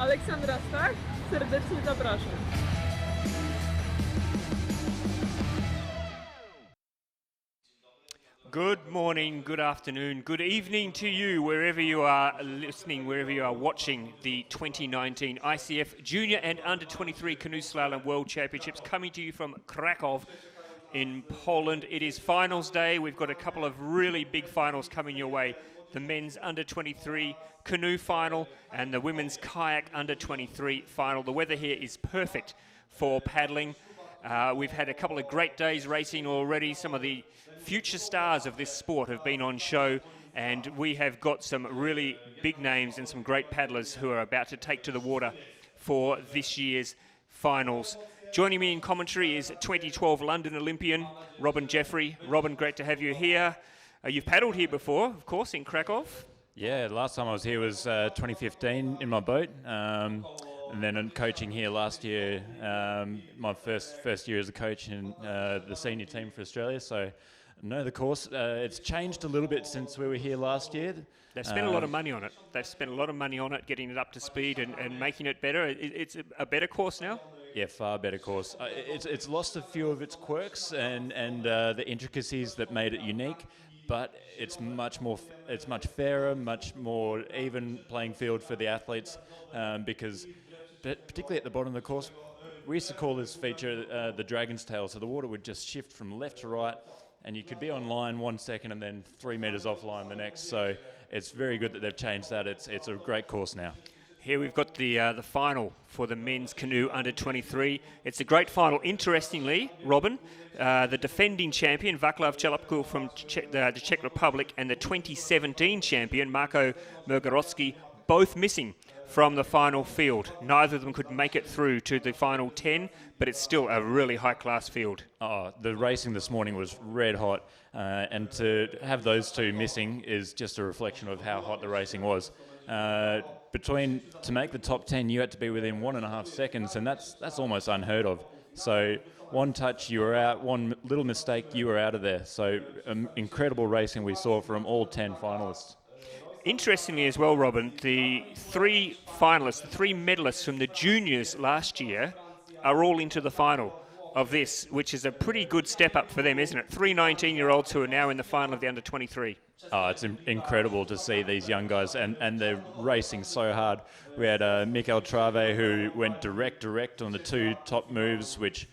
Aleksandra Stach, serdecznie zapraszam. Good morning, good afternoon, good evening to you, wherever you are listening, wherever you are watching the 2019 ICF Junior and Under-23 Canoe Slalom World Championships coming to you from Krakow in Poland. It is finals day. We've got a couple of really big finals coming your way. The men's Under-23 Canoe final and the women's Kayak Under-23 final. The weather here is perfect for paddling. We've had a couple of great days racing already. Some of the future stars of this sport have been on show, and we have got some really big names and some great paddlers who are about to take to the water for this year's finals. Joining me in commentary is 2012 London Olympian Robin Jeffrey. Robin, great to have you here. You've paddled here before, of course, in Krakow. Yeah, the last time I was here was 2015 in my boat. And then I'm coaching here last year, my first year as a coach in the senior team for Australia. So I know the course. It's changed a little bit since we were here last year. They've spent a lot of money on it. They've spent a lot of money on it, getting it up to speed and making it better. It's a better course now? Yeah, far better course. It's lost a few of its quirks and the intricacies that made it unique, but it's much fairer, much more even playing field for the athletes because particularly at the bottom of the course, we used to call this feature the dragon's tail. So the water would just shift from left to right, and you could be on line 1 second and then 3 meters offline the next. So it's very good that they've changed that. It's a great course now. Here we've got the final for the men's canoe under-23. It's a great final. Interestingly, Robin, the defending champion Václav Čelapko from the Czech Republic and the 2017 champion Marko Mrgorovský both missing from the final field. Neither of them could make it through to the final 10, but it's still a really high-class field. Oh, the racing this morning was red hot, and to have those two missing is just a reflection of how hot the racing was. To make the top 10, you had to be within 1.5 seconds, and that's almost unheard of. So one touch, you were out. One little mistake, you were out of there. So incredible racing we saw from all 10 finalists. Interestingly as well, Robin, the 3 finalists, the 3 medalists from the juniors last year are all into the final of this, which is a pretty good step up for them, isn't it? 3 19-year-olds who are now in the final of the under-23. Oh, it's incredible to see these young guys, and they're racing so hard. We had Mikel Trave, who went direct on the 2 top moves, which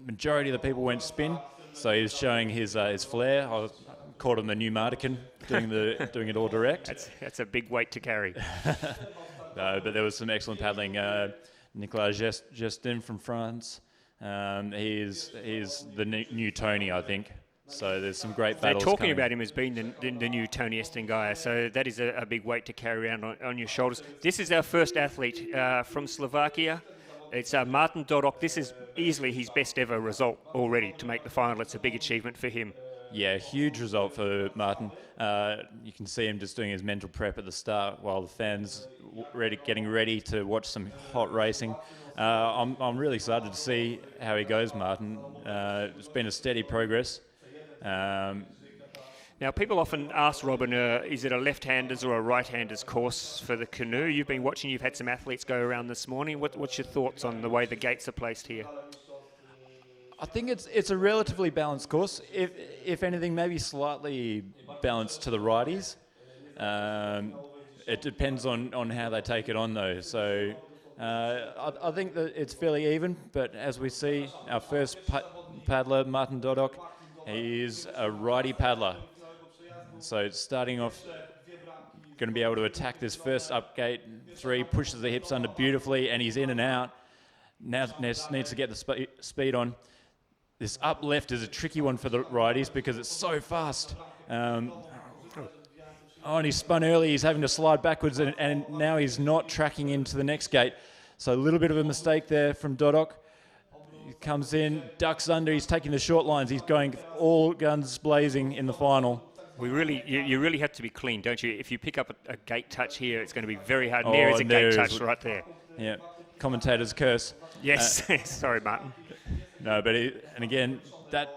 majority of the people went spin. So he's showing his flair. I called him the new Mardican, doing it all direct. That's a big weight to carry. No, but there was some excellent paddling. Nicolas Gestin from France. He's the new Tony, I think. So there's some great battles. They're talking coming. about him as being the new Tony Estengaya, so that is a big weight to carry around on your shoulders. This is our first athlete from Slovakia. It's Martin Dodok. This is easily his best ever result already to make the final. It's a big achievement for him. Yeah, huge result for Martin. You can see him just doing his mental prep at the start while the fans getting ready to watch some hot racing. I'm really excited to see how he goes, Martin. It's been a steady progress. Now, people often ask, Robin, is it a left-handers or a right-handers course for the canoe? You've been watching, you've had some athletes go around this morning. What's your thoughts on the way the gates are placed here? I think it's a relatively balanced course. If anything, maybe slightly balanced to the righties. It depends on how they take it on, though. So I think that it's fairly even, but as we see, our first paddler, Martin Dodok, he is a righty paddler. So starting off, going to be able to attack this first up gate 3, pushes the hips under beautifully, and he's in and out. Now needs to get the speed on. This up left is a tricky one for the righties because it's so fast. And he spun early. He's having to slide backwards, and now he's not tracking into the next gate. So a little bit of a mistake there from Dodok. He comes in, ducks under. He's taking the short lines. He's going all guns blazing in the final. You really have to be clean, don't you? If you pick up a gate touch here, it's going to be very hard. There is a gate touch right there. Yeah, commentator's curse. Yes, sorry, Martin. No, but and again, that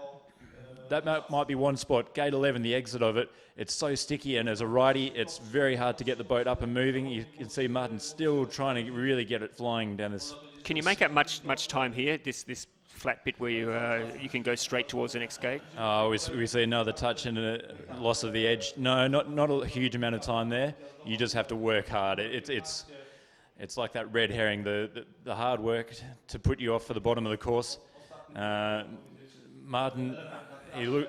that might be one spot. Gate 11, the exit of it, it's so sticky, and as a righty, it's very hard to get the boat up and moving. You can see Martin still trying to really get it flying down this. Can you make up much time here? This flat bit where you can go straight towards the next gate. Oh, we see another touch and a loss of the edge. No, not a huge amount of time there. You just have to work hard. It's like that red herring, the hard work to put you off for the bottom of the course. Martin,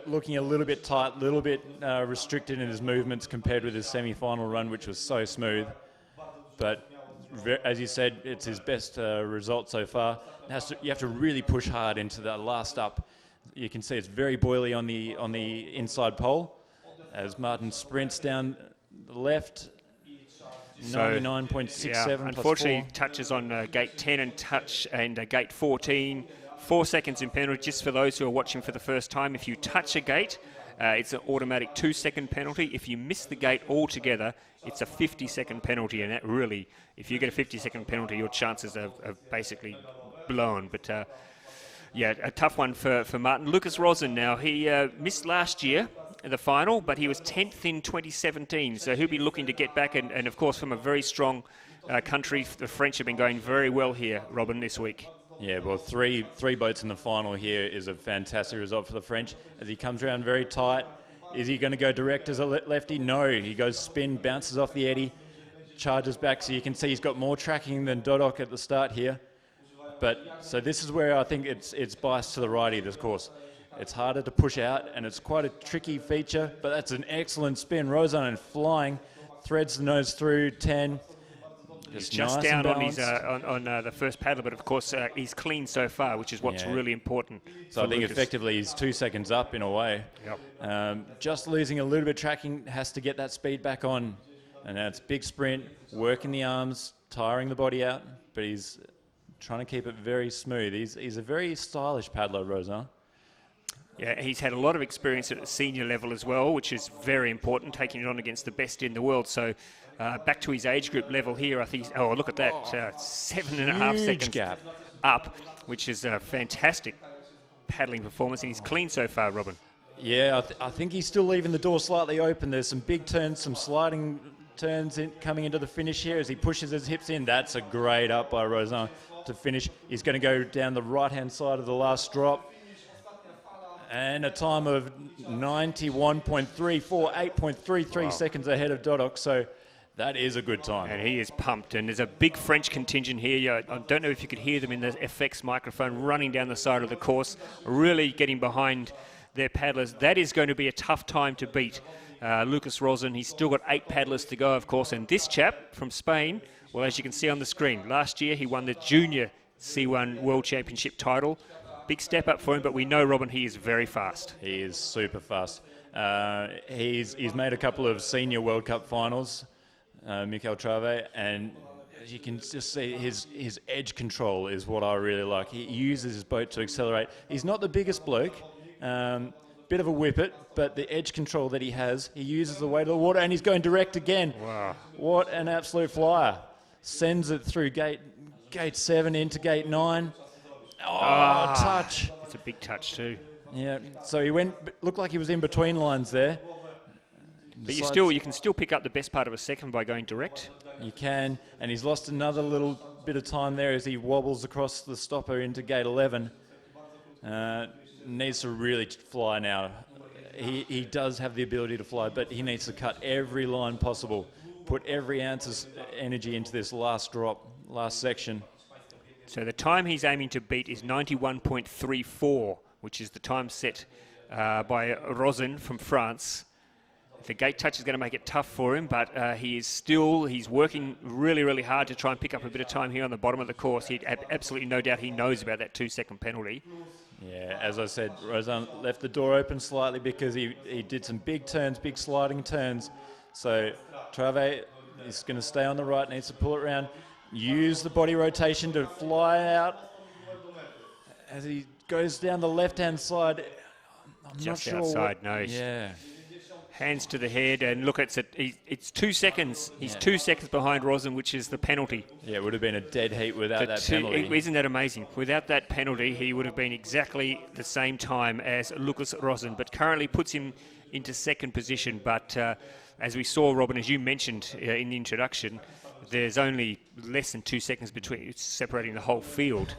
looking a little bit tight, a little bit restricted in his movements compared with his semi-final run, which was so smooth. But as you said, it's his best result so far. You have to really push hard into that last up. You can see it's very boily on the inside pole as Martin sprints down the left. 99.67. Yeah, unfortunately, touches on gate 10 and gate 14. 4 seconds in penalty. Just for those who are watching for the first time, if you touch a gate, it's an automatic 2-second penalty. If you miss the gate altogether, it's a 50-second penalty. And that really, if you get a 50-second penalty, your chances are basically blown. But yeah, a tough one for Martin. Lucas Rosen now, he missed last year in the final, but he was 10th in 2017. So he'll be looking to get back. And of course, from a very strong country, the French have been going very well here, Robin, this week. Yeah, well, three boats in the final here is a fantastic result for the French. As he comes around very tight, is he going to go direct as a lefty? No, he goes spin, bounces off the eddy, charges back. So you can see he's got more tracking than Dodok at the start here. But so this is where I think it's biased to the righty, this course. It's harder to push out, and it's quite a tricky feature, but that's an excellent spin. Rosen flying, threads the nose through 10. He's just nice down on his the first paddle, but of course he's clean so far, which is what's really important. So I think effectively he's 2 seconds up in a way. Yep. Just losing a little bit of tracking, has to get that speed back on. And now it's big sprint, working the arms, tiring the body out, but he's trying to keep it very smooth. He's a very stylish paddler, Rosen. Yeah, he's had a lot of experience at the senior level as well, which is very important, taking it on against the best in the world. So back to his age group level here, I think, oh, look at that, 7.5 seconds gap up, which is a fantastic paddling performance, and he's clean so far, Robin. Yeah, I think he's still leaving the door slightly open. There's some big turns, some sliding turns coming into the finish here as he pushes his hips in. That's a great up by Rosen to finish. He's going to go down the right-hand side of the last drop. And a time of 91.34, 8.33 seconds ahead of Dodok. So that is a good time. And he is pumped. And there's a big French contingent here. I don't know if you could hear them in the FX microphone running down the side of the course, really getting behind their paddlers. That is going to be a tough time to beat. Lucas Rosen, he's still got 8 paddlers to go, of course. And this chap from Spain, well, as you can see on the screen, last year he won the Junior C1 World Championship title. Big step up for him, but we know, Robin, he is very fast. He is super fast. He's made a couple of senior World Cup finals, Mikel Trave, and as you can just see, his edge control is what I really like. He uses his boat to accelerate. He's not the biggest bloke, bit of a whippet, but the edge control that he has, he uses the weight of the water, and he's going direct again. Wow. What an absolute flyer. Sends it through gate 7 into gate 9. Oh, touch. It's a big touch too. Yeah, so he looked like he was in between lines there. But you can still pick up the best part of a second by going direct. You can, and he's lost another little bit of time there as he wobbles across the stopper into gate 11. Needs to really fly now. He does have the ability to fly, but he needs to cut every line possible. Put every ounce of energy into this last drop, last section. So the time he's aiming to beat is 91.34, which is the time set by Rosen from France. The gate touch is going to make it tough for him, but he's working really, really hard to try and pick up a bit of time here on the bottom of the course. He absolutely no doubt he knows about that 2-second penalty. Yeah, as I said, Rosen left the door open slightly because he did some big turns, big sliding turns. So Trave is going to stay on the right, needs to pull it around. Use the body rotation to fly out as he goes down the left-hand side. I'm Just not sure outside, no. Yeah. Hands to the head, and look, it's 2 seconds. He's 2 seconds behind Rosen, which is the penalty. Yeah, it would have been a dead heat without that penalty. Isn't that amazing? Without that penalty, he would have been exactly the same time as Lucas Rosen, but currently puts him into second position. But as we saw, Robin, as you mentioned in the introduction, there's only less than 2 seconds between. It's separating the whole field.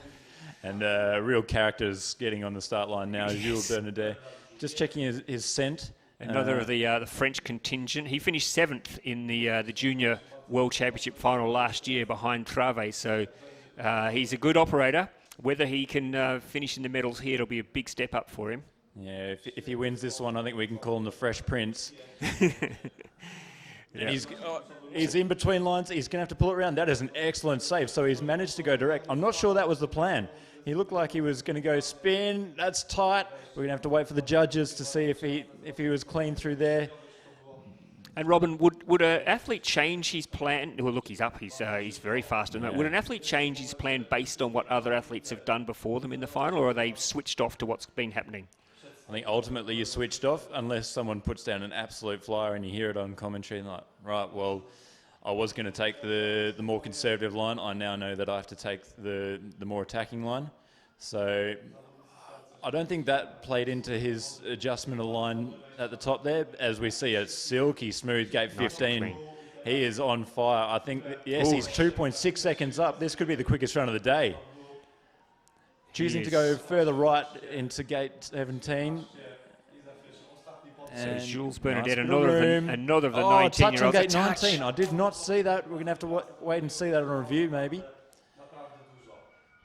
And real characters getting on the start line now. Yes. Jules Bernadette, just checking his scent. Another of the French contingent. He finished 7th in the Junior World Championship final last year behind Trave. So he's a good operator. Whether he can finish in the medals here, it'll be a big step up for him. Yeah, if he wins this one, I think we can call him the Fresh Prince. Yeah. He's in between lines. He's going to have to pull it around. That is an excellent save. So he's managed to go direct. I'm not sure that was the plan. He looked like he was going to go spin. That's tight. We're going to have to wait for the judges to see if he was clean through there. And Robin, would an athlete change his plan? Well, look, he's up. He's very fast. Yeah. Would an athlete change his plan based on what other athletes have done before them in the final, or are they switched off to what's been happening? I think ultimately you're switched off unless someone puts down an absolute flyer and you hear it on commentary and like, right, well, I was going to take the more conservative line. I now know that I have to take the more attacking line. So I don't think that played into his adjustment of line at the top there. As we see, a silky smooth gate 15. Nice. He is on fire. I think, yes, he's 2.6 seconds up. This could be the quickest run of the day. Choosing to go further right into gate 17. So Jules Bernadette, another of the 19-year-olds. Touching gate 19. I did not see that. We're going to have to wait and see that on review, maybe.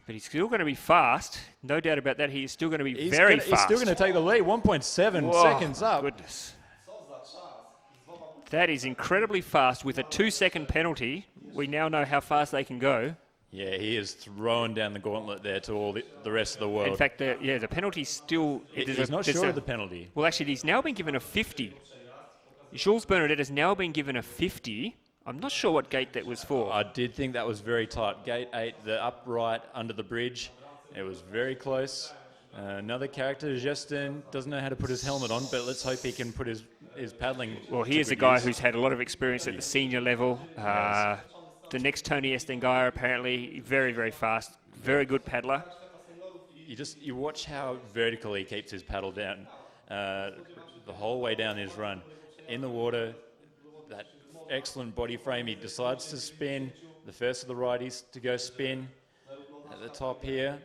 But he's still going to be fast. No doubt about that. He is still going to be very fast. He's still going to take the lead. 1.7 seconds up. Goodness. That is incredibly fast. With a 2-second penalty, we now know how fast they can go. Yeah, he is throwing down the gauntlet there to all the rest of the world. In fact, the penalty's still... He's not sure of the penalty. Well, actually, he's now been given a 50. Jules Bernadette has now been given a 50. I'm not sure what gate that was for. I did think that was very tight. Gate 8, the upright under the bridge. It was very close. Another character, Justin, doesn't know how to put his helmet on, but let's hope he can put his paddling... Well, he is a guy who's had a lot of experience at the senior level. The next Tony Estengaya, apparently, very, very fast. Very good paddler. You watch how vertically he keeps his paddle down the whole way down his run. In the water, that excellent body frame. He decides to spin. The first of the righties to go spin at the top here.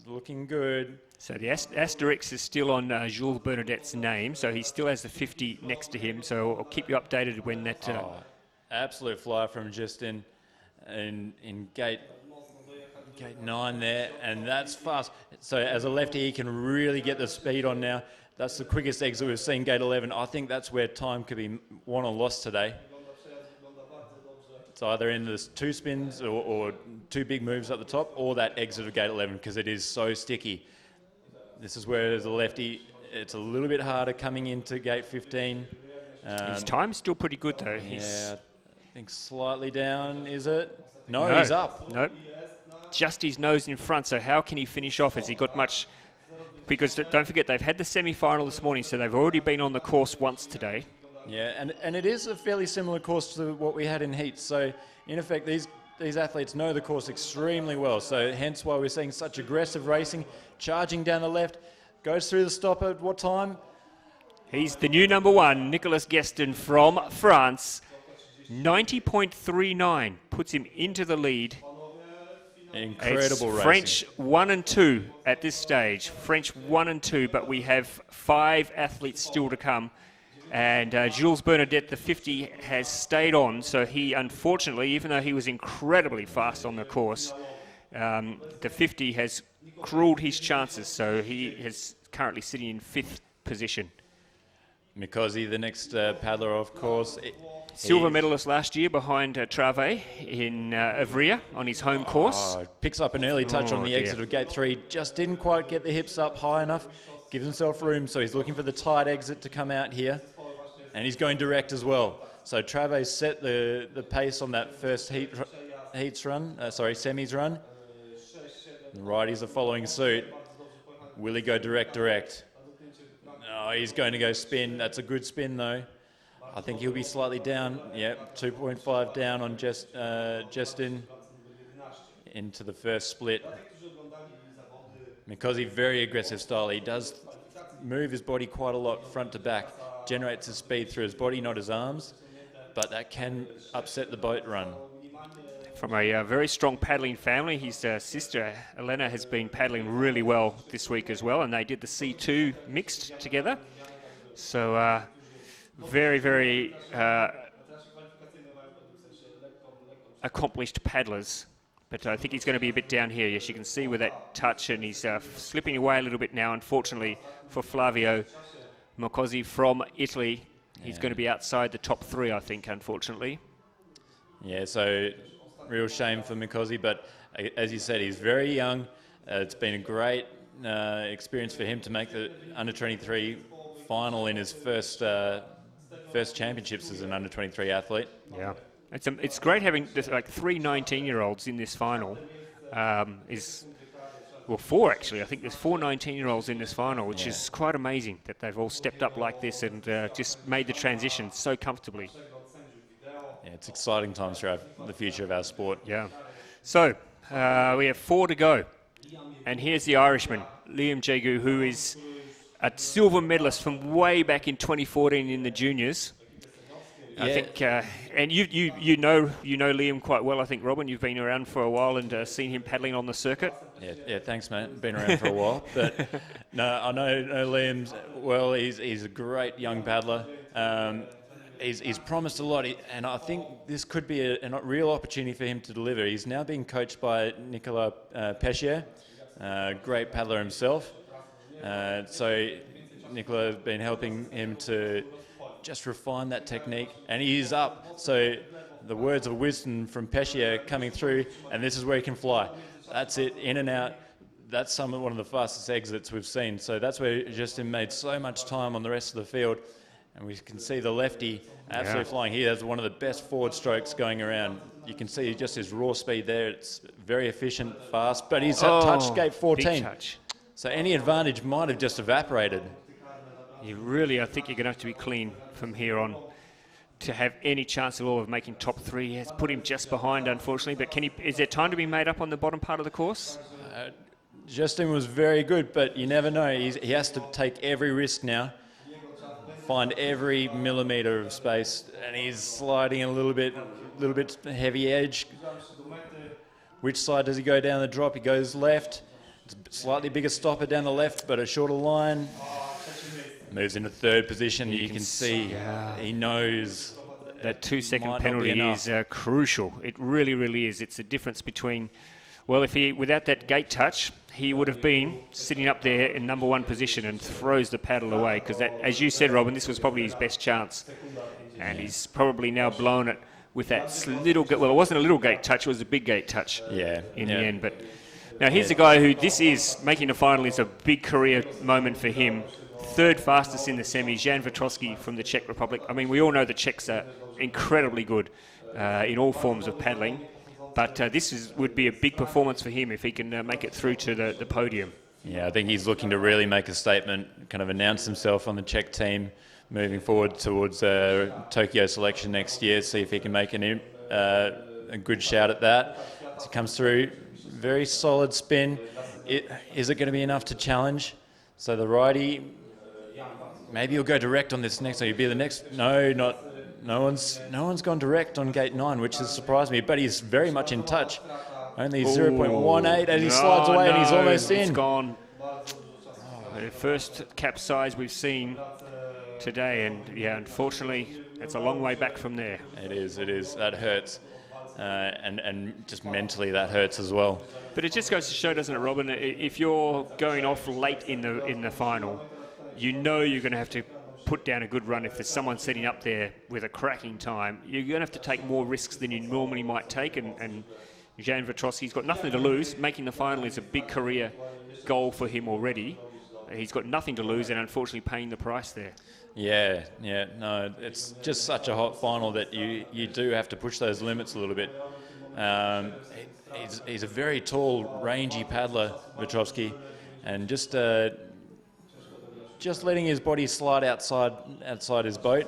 Looking good. So the asterisk is still on Jules Bernadette's name, so he still has the 50 next to him. So I'll keep you updated when that... Absolute flyer from Justin in gate 9 there, and that's fast. So as a lefty, he can really get the speed on now. That's the quickest exit we've seen, gate 11. I think that's where time could be won or lost today. It's either in the 2 spins or 2 big moves at the top, or that exit of gate 11, because it is so sticky. This is where, as a lefty, it's a little bit harder coming into gate 15. His time's still pretty good, though. Yeah. I think slightly down, is it? No, he's up. Nope. Just his nose in front, so how can he finish off? Has he got much... Because don't forget, they've had the semi-final this morning, so they've already been on the course once today. Yeah, and it is a fairly similar course to what we had in heats. So, in effect, these athletes know the course extremely well. So, hence why we're seeing such aggressive racing, charging down the left, goes through the stop at what time? He's the new number 1, Nicolas Guestin from France. 90.39 puts him into the lead. Incredible racing. French 1 and 2 at this stage. French 1 and 2, but we have 5 athletes still to come. And Jules Bernadette, the 50, has stayed on. So he, unfortunately, even though he was incredibly fast on the course, the 50 has cruelled his chances. So he is currently sitting in 5th position. Mikosi, the next paddler, of course. Silver medalist last year behind Trave in Ivrea on his home course. Picks up an early touch on the exit of gate 3. Just didn't quite get the hips up high enough. Gives himself room, so he's looking for the tight exit to come out here. And he's going direct as well. So Trave set the pace on that first semis run. The righties are following suit. Will he go direct? Oh, he's going to go spin. That's a good spin, though. I think he'll be slightly down. Yep, 2.5 down on Justin into the first split. Because he's very aggressive style, he does move his body quite a lot front to back, generates his speed through his body, not his arms, but that can upset the boat run. From a very strong paddling family, his sister Elena has been paddling really well this week as well, and they did the C2 mixed together. So very, very accomplished paddlers. But I think he's going to be a bit down here. Yes, you can see with that touch, and he's slipping away a little bit now, unfortunately, for Flavio Mocosi from Italy. He's going to be outside the top 3, I think, unfortunately. Yeah, so real shame for Mocosi, but as you said, he's very young. It's been a great experience for him to make the under-23 final in his first championships as an under-23 athlete. Yeah. It's great having like 3 19-year-olds in this final. Well, 4 actually. I think there's 4 19-year-olds in this final, which is quite amazing that they've all stepped up like this and just made the transition so comfortably. Yeah, it's exciting times for the future of our sport. Yeah. So we have 4 to go, and here's the Irishman, Liam Jagu, who is a silver medalist from way back in 2014 in the juniors. Yeah. I think, and you know Liam quite well. I think, Robin, you've been around for a while and seen him paddling on the circuit. Yeah, thanks, mate. Been around for a while, but no, I know Liam well. He's a great young paddler. He's promised a lot, and I think this could be a real opportunity for him to deliver. He's now being coached by Nicolas Peschier, great paddler himself. So Nicolas has been helping him to just refine that technique, and he is up. So the words of wisdom from Peschier coming through, and this is where he can fly. That's it, in and out. That's one of the fastest exits we've seen. So that's where Justin made so much time on the rest of the field, and we can see the lefty absolutely flying. He has one of the best forward strokes going around. You can see just his raw speed there. It's very efficient, fast, but he's at touch gate 14. Big touch. So any advantage might have just evaporated. I think you're going to have to be clean from here on to have any chance at all of making top 3. He has put him just behind, unfortunately. But is there time to be made up on the bottom part of the course? Justin was very good, but you never know. He has to take every risk now, find every millimetre of space, and he's sliding a little bit heavy edge. Which side does he go down the drop? He goes left. It's a slightly bigger stopper down the left, but a shorter line. Moves into 3rd position. You can see he knows that 2-second penalty is crucial. It really, really is. It's the difference between, well, if he, without that gate touch, he would have been sitting up there in number 1 position and throws the paddle away, because that, as you said, Robin, this was probably his best chance. And he's probably now blown it with that little, well, it wasn't a little gate touch, it was a big gate touch in the end. But now here's a guy who this is, making the final is a big career moment for him. 3rd fastest in the semi, Jan Vitrosky from the Czech Republic. I mean, we all know the Czechs are incredibly good in all forms of paddling, but this would be a big performance for him if he can make it through to the podium. Yeah, I think he's looking to really make a statement, kind of announce himself on the Czech team moving forward towards Tokyo selection next year, see if he can make a good shout at that. As he comes through, very solid spin. Is it going to be enough to challenge? So the righty, maybe he'll go direct on this next one. He'll be the next. No one's gone direct on gate 9, which has surprised me. But he's very much in touch. Only 0.18 as he slides away, and he's almost in. It's gone. The first capsize we've seen today, and unfortunately, it's a long way back from there. It is. That hurts, and just mentally that hurts as well. But it just goes to show, doesn't it, Robin? If you're going off late in the final, you know you're going to have to put down a good run. If there's someone sitting up there with a cracking time, you're going to have to take more risks than you normally might take. And Jan Vitrosky's got nothing to lose. Making the final is a big career goal for him already. He's got nothing to lose, and unfortunately paying the price there. Yeah, no, it's just such a hot final that you do have to push those limits a little bit. He's a very tall, rangy paddler, Vitrosky, and just just letting his body slide outside his boat,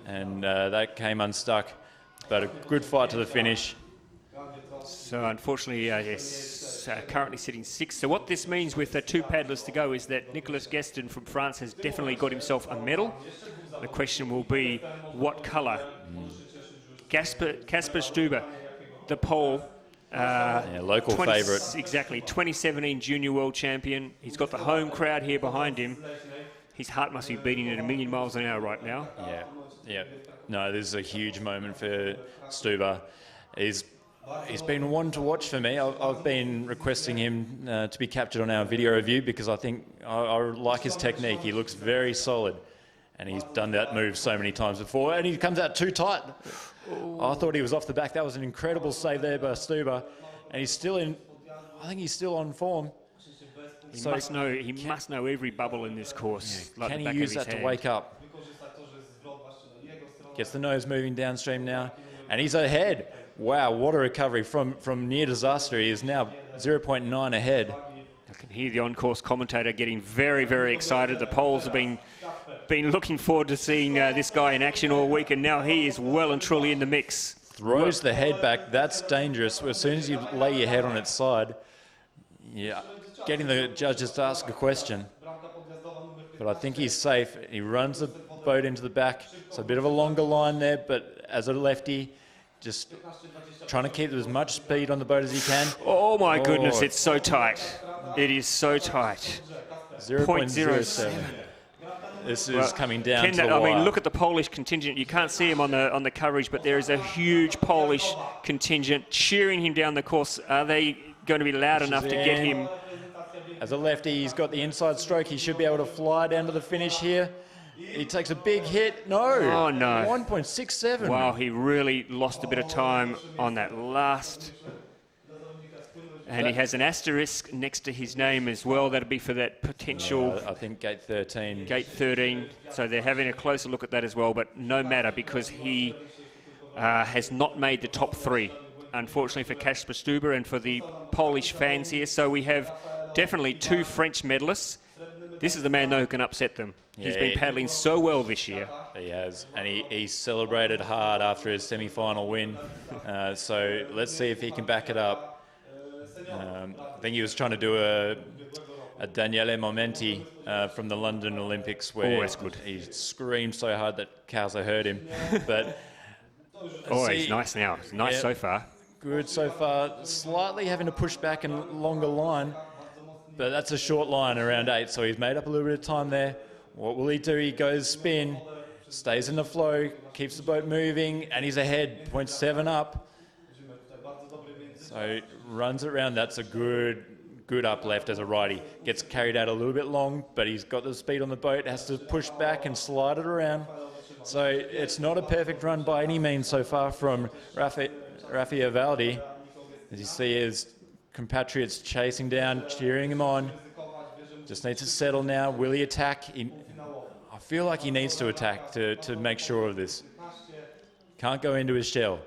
and that came unstuck. But a good fight to the finish. So unfortunately, yes, currently sitting 6th. So what this means with the 2 paddlers to go is that Nicolas Guestin from France has definitely got himself a medal. The question will be what colour? Kasper Stuber, the Pole. Local favourite. Exactly, 2017 Junior World Champion. He's got the home crowd here behind him. His heart must be beating at 1,000,000 miles an hour right now. Yeah. No, this is a huge moment for Stuber. He's been one to watch for me. I've been requesting him to be captured on our video review because I think I like his technique. He looks very solid, and he's done that move so many times before, and he comes out too tight. I thought he was off the back. That was an incredible save there by Stuber, and he's still in. I think he's still on form. He must know every bubble in this course. Can he use that to wake up? Gets the nose moving downstream now, and he's ahead. Wow, what a recovery from near disaster. He is now 0.9 ahead. I can hear the on-course commentator getting very, very excited. The Poles have been looking forward to seeing this guy in action all week, and now he is well and truly in the mix. Throws the head back. That's dangerous. As soon as you lay your head on its side, getting the judges to ask a question. But I think he's safe. He runs the boat into the back. It's a bit of a longer line there, but as a lefty, just trying to keep as much speed on the boat as he can. Oh my goodness, it's so tight. It is so tight. 0.07. This is coming down to the wire. I mean, look at the Polish contingent. You can't see him on the coverage, but there is a huge Polish contingent cheering him down the course. Are they going to be loud enough to get him? As a lefty, he's got the inside stroke. He should be able to fly down to the finish here. He takes a big hit. No. Oh, no. 1.67. Wow, he really lost a bit of time on that last. And he has an asterisk next to his name as well. That'll be for that potential... I think gate 13. Gate 13. So they're having a closer look at that as well. But no matter, because he has not made the top 3, unfortunately for Kasper Stuber and for the Polish fans here. So we have definitely 2 French medalists. This is the man, though, who can upset them. He's been paddling so well this year. He has, and he celebrated hard after his semi-final win. So let's see if he can back it up. I think he was trying to do a Daniele Momenti from the London Olympics where that's good. He screamed so hard that Kauser heard him. But he's nice now. It's nice so far. Good so far. Slightly having to push back and longer line, but that's a short line around 8, so he's made up a little bit of time there. What will he do? He goes spin, stays in the flow, keeps the boat moving, and he's ahead, 0.7 up. So runs it around. That's a good up left as a righty. Gets carried out a little bit long, but he's got the speed on the boat, has to push back and slide it around. So it's not a perfect run by any means so far from Rafa Valdi. As you see his compatriots chasing down, cheering him on. Just needs to settle now. Will he attack? I feel like he needs to attack to make sure of this. Can't go into his shell.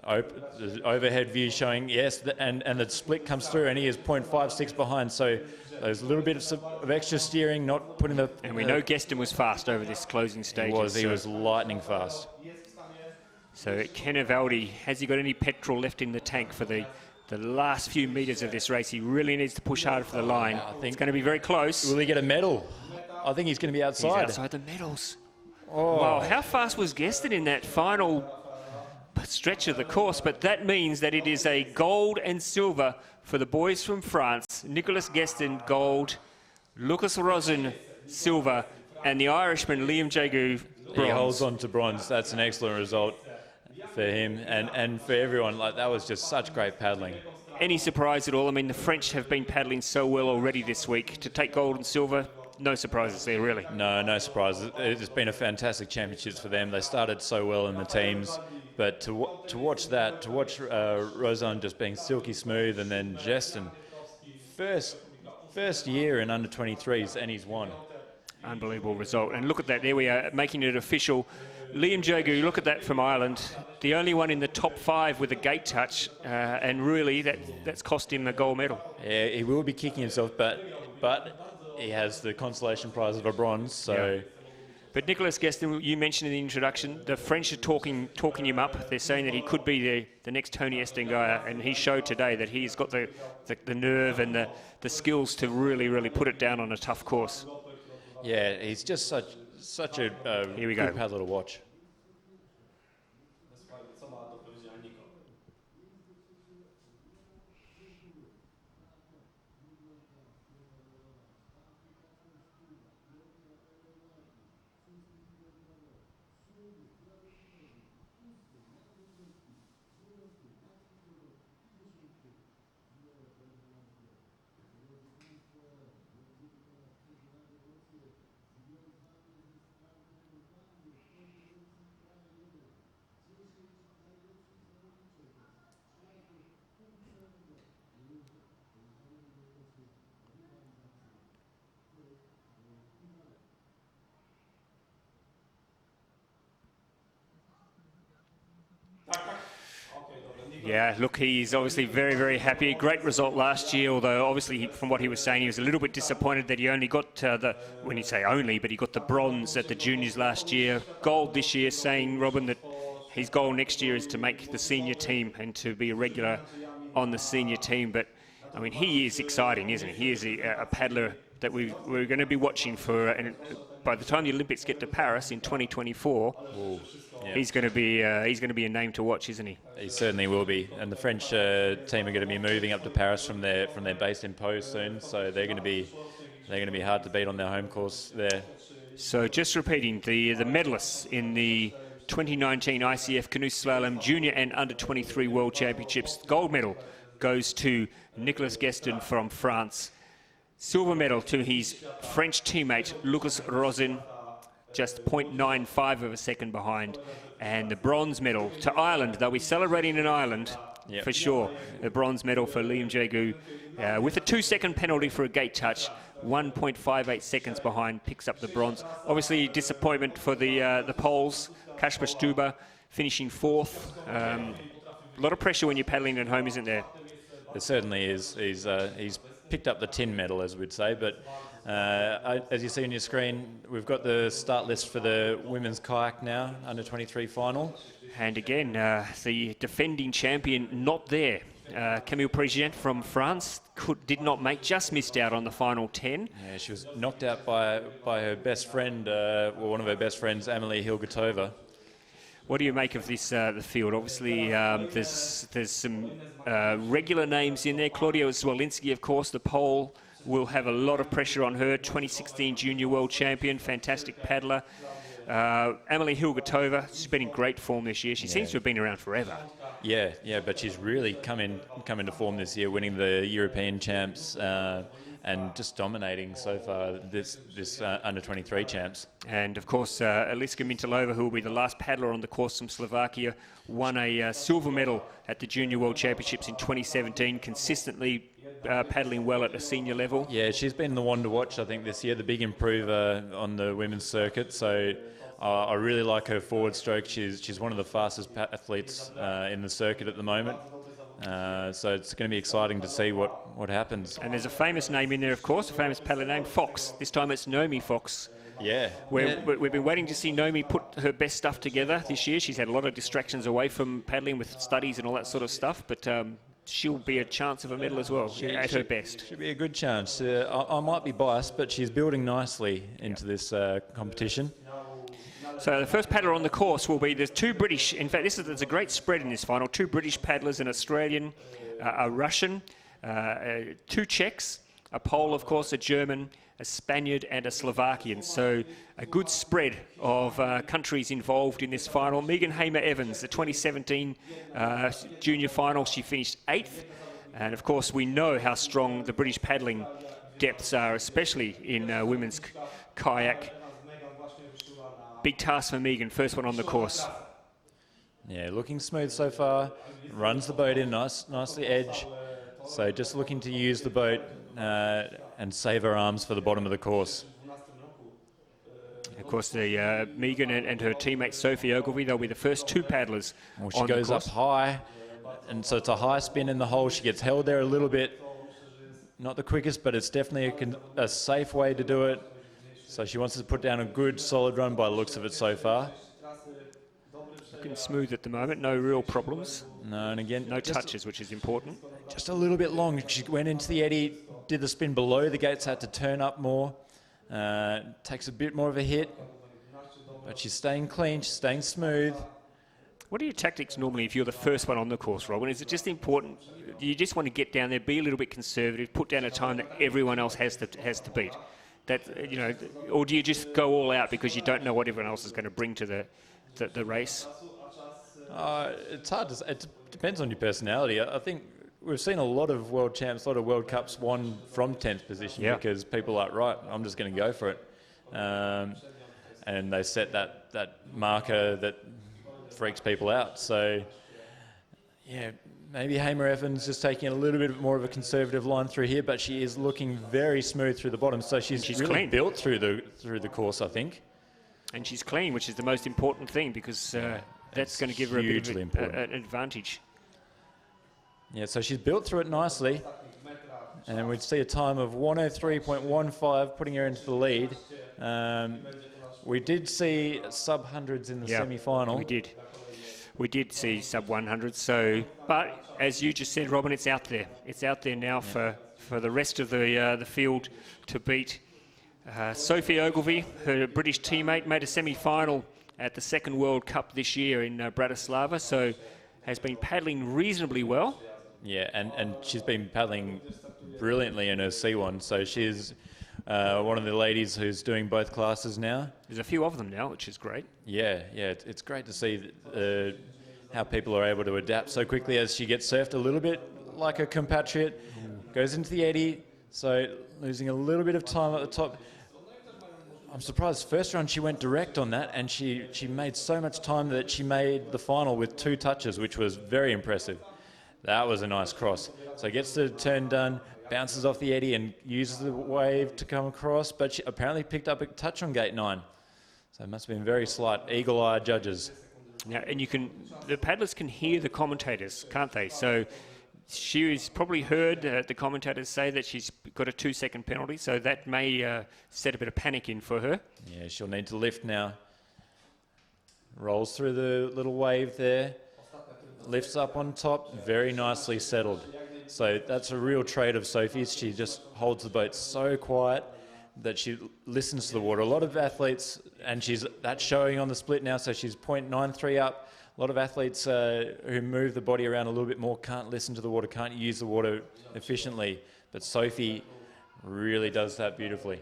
The overhead view showing, yes, and the split comes through, and he is 0.56 behind. So there's a little bit of extra steering, not putting the... And we know Guestin was fast over this closing stage. He was lightning fast. So Canoe, has he got any petrol left in the tank for the last few metres of this race? He really needs to push hard for the line. I think it's going to be very close. Will he get a medal? I think he's going to be outside. He's outside the medals. Oh. Wow, how fast was Guestin in that final stretch of the course? But that means that it is a gold and silver for the boys from France. Nicolas Guestin, gold. Lucas Rosen, silver. And the Irishman, Liam Jagu, bronze. He holds on to bronze. That's an excellent result for him and for everyone. Like, that was just such great paddling. Any surprise at all? I mean, the French have been paddling so well already this week. To take gold and silver, no surprises there, really. No surprises. It's been a fantastic championships for them. They started so well in the teams, but to watch Rosan just being silky smooth, and then Justin, first year in under 23s, and he's won. Unbelievable result. And look at that, there we are, making it official. Liam Jagu, look at that from Ireland, the only one in the top 5 with a gate touch, and really that's cost him a gold medal. Yeah, he will be kicking himself, but he has the consolation prize of a bronze. So. But Nicolas Guestin, you mentioned in the introduction, the French are talking him up. They're saying that he could be the next Tony Estengaia, and he showed today that he's got the nerve and the skills to really put it down on a tough course. Yeah, he's just such a Here we good go. paddler to watch. Yeah, look, he's obviously very happy. Great result last year, although obviously from what he was saying, he was a little bit disappointed that he only got when you say only, but he got the bronze at the juniors last year. Gold this year, saying, Robin, that his goal next year is to make the senior team and to be a regular on the senior team. But, I mean, he is exciting, isn't he? He is a paddler that we're going to be watching for, and by the time the Olympics get to Paris in 2024, he's going to be a name to watch, isn't he? He certainly will be. And the French team are going to be moving up to Paris from their base in Pau soon, so they're going to be hard to beat on their home course there. So just repeating, the medalists in the 2019 ICF Canoe Slalom Junior and Under 23 World Championships. Gold medal goes to Nicolas Guestin from France. Silver medal to his French teammate Lucas Rosin, just 0.95 of a second behind. And the bronze medal to Ireland. They'll be celebrating in Ireland for sure. The bronze medal for Liam Jagu with a 2-second penalty for a gate touch. 1.58 seconds behind, picks up the bronze. Obviously disappointment for the Poles. Kasper Stuber finishing 4th. A lot of pressure when you're paddling at home, isn't there? There certainly is. He's picked up the tin medal, as we'd say, but as you see on your screen, we've got the start list for the women's kayak now, under 23 final. And again, the defending champion not there. Camille Prigent from France did not make, just missed out on the final 10. Yeah, she was knocked out by her best friend, one of her best friends, Amelie Hilgertova. What do you make of this the field? Obviously, there's some regular names in there. Claudia Zwolinski, of course, the Pole, will have a lot of pressure on her. 2016 Junior World Champion, fantastic paddler. Amelie Hilgertova, she's been in great form this year. She seems to have been around forever. Yeah, but she's really come into form this year, winning the European champs and just dominating so far this under 23 champs. And of course, Eliska Mintalova, who will be the last paddler on the course from Slovakia, won a silver medal at the Junior World Championships in 2017, consistently paddling well at the senior level. Yeah, she's been the one to watch, I think, this year, the big improver on the women's circuit. So I really like her forward stroke. She's one of the fastest athletes in the circuit at the moment. So it's going to be exciting to see what happens. And there's a famous name in there, of course, a famous paddler named Fox. This time it's Naomi Fox. Yeah. We've been waiting to see Naomi put her best stuff together this year. She's had a lot of distractions away from paddling with studies and all that sort of stuff, but she'll be a chance of a medal as well at her best. Should be a good chance. I might be biased, but she's building nicely into this competition. So the first paddler on the course will be, there's two British, in fact there's a great spread in this final, 2 British paddlers, an Australian, a Russian, 2 Czechs, a Pole of course, a German, a Spaniard and a Slovakian. So a good spread of countries involved in this final. Megan Hamer-Evans, the 2017 junior final, she finished 8th. And of course we know how strong the British paddling depths are, especially in women's kayak. Big task for Megan, first one on the course. Yeah, looking smooth so far. Runs the boat in nicely edge. So just looking to use the boat and save her arms for the bottom of the course. Of course, the Megan and her teammate Sophie Ogilvie, they'll be the first 2 paddlers. Well, she goes up high, and so it's a high spin in the hole. She gets held there a little bit, not the quickest, but it's definitely a safe way to do it. So she wants to put down a good, solid run by the looks of it so far. Looking smooth at the moment, no real problems. No, and again, No touches, which is important. just a little bit long. She went into the eddy, did the spin below the gates, had to turn up more. Takes a bit more of a hit, but she's staying clean, she's staying smooth. What are your tactics normally if you're the first one on the course, Robin? Is it just important, you just want to get down there, be a little bit conservative, put down a time that everyone else has to beat? That, you know, or do you just go all out because you don't know what everyone else is going to bring to the race? It's hard to say. It depends on your personality. I think we've seen a lot of world champs, a lot of World Cups won from 10th position because people are like, right, I'm just going to go for it. And they set that marker that freaks people out. So, yeah, maybe Hamer Evans just taking a little bit more of a conservative line through here, but she is looking very smooth through the bottom. So she's really clean. Built through the course, I think. And she's clean, which is the most important thing, because that's going to give her a bit of an advantage. Yeah, so she's built through it nicely. And we'd see a time of 103.15, putting her into the lead. We did see sub-hundreds in the semi-final. We did see sub-100. So, but as you just said, Robin, it's out there. It's out there now for the rest of the field to beat. Sophie Ogilvie, her British teammate, made a semi-final at the second World Cup this year in Bratislava, so has been paddling reasonably well. Yeah, and she's been paddling brilliantly in her C1, so she's one of the ladies who's doing both classes now. There's a few of them now, which is great. Yeah, it's great to see how people are able to adapt so quickly as she gets surfed a little bit like a compatriot, goes into the eddy, so losing a little bit of time at the top. I'm surprised first run she went direct on that, and she made so much time that she made the final with 2 touches, which was very impressive. That was a nice cross. So gets the turn done, bounces off the eddy and uses the wave to come across, but she apparently picked up a touch on gate 9. So it must have been very slight, eagle-eyed judges. Yeah, and the paddlers can hear the commentators, can't they? So she's probably heard the commentators say that she's got a 2-second penalty, so that may set a bit of panic in for her. Yeah, she'll need to lift now. Rolls through the little wave there, lifts up on top, very nicely settled. So that's a real trait of Sophie's. She just holds the boat so quiet that she listens to the water. A lot of athletes, and that's showing on the split now, so she's 0.93 up. A lot of athletes who move the body around a little bit more can't listen to the water, can't use the water efficiently. But Sophie really does that beautifully.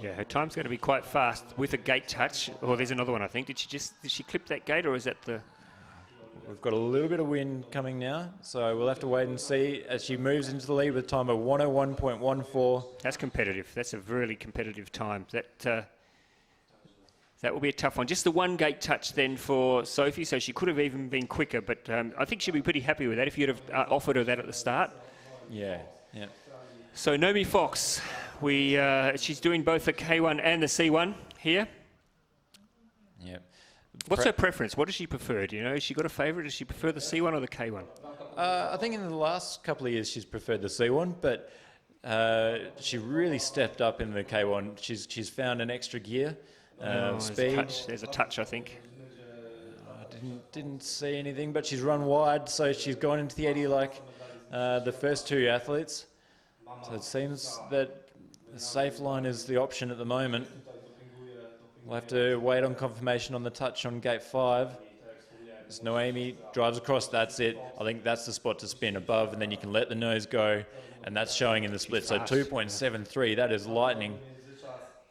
Yeah, her time's going to be quite fast with a gate touch. Oh, there's another one, I think. Did she clip that gate, or is that the... We've got a little bit of wind coming now, so we'll have to wait and see as she moves into the lead with a time of 101.14. That's competitive. That's a really competitive time. That will be a tough one. Just the one gate touch then for Sophie, so she could have even been quicker, but I think she'd be pretty happy with that if you'd have offered her that at the start. Yeah. So Naomi Fox, she's doing both the K1 and the C1 here. Yeah. What's her preference? What does she prefer? Do you know? Has she got a favourite? Does she prefer the C1 or the K1? I think in the last couple of years she's preferred the C1, but she really stepped up in the K1. She's found an extra gear. Speed. There's a touch, I think. I didn't see anything, but she's run wide, so she's gone into the eddy like the first 2 athletes. So it seems that the safe line is the option at the moment. We'll have to wait on confirmation on the touch on gate 5. As Noemi drives across, that's it. I think that's the spot to spin above, and then you can let the nose go, and that's showing in the split. So 2.73, that is lightning.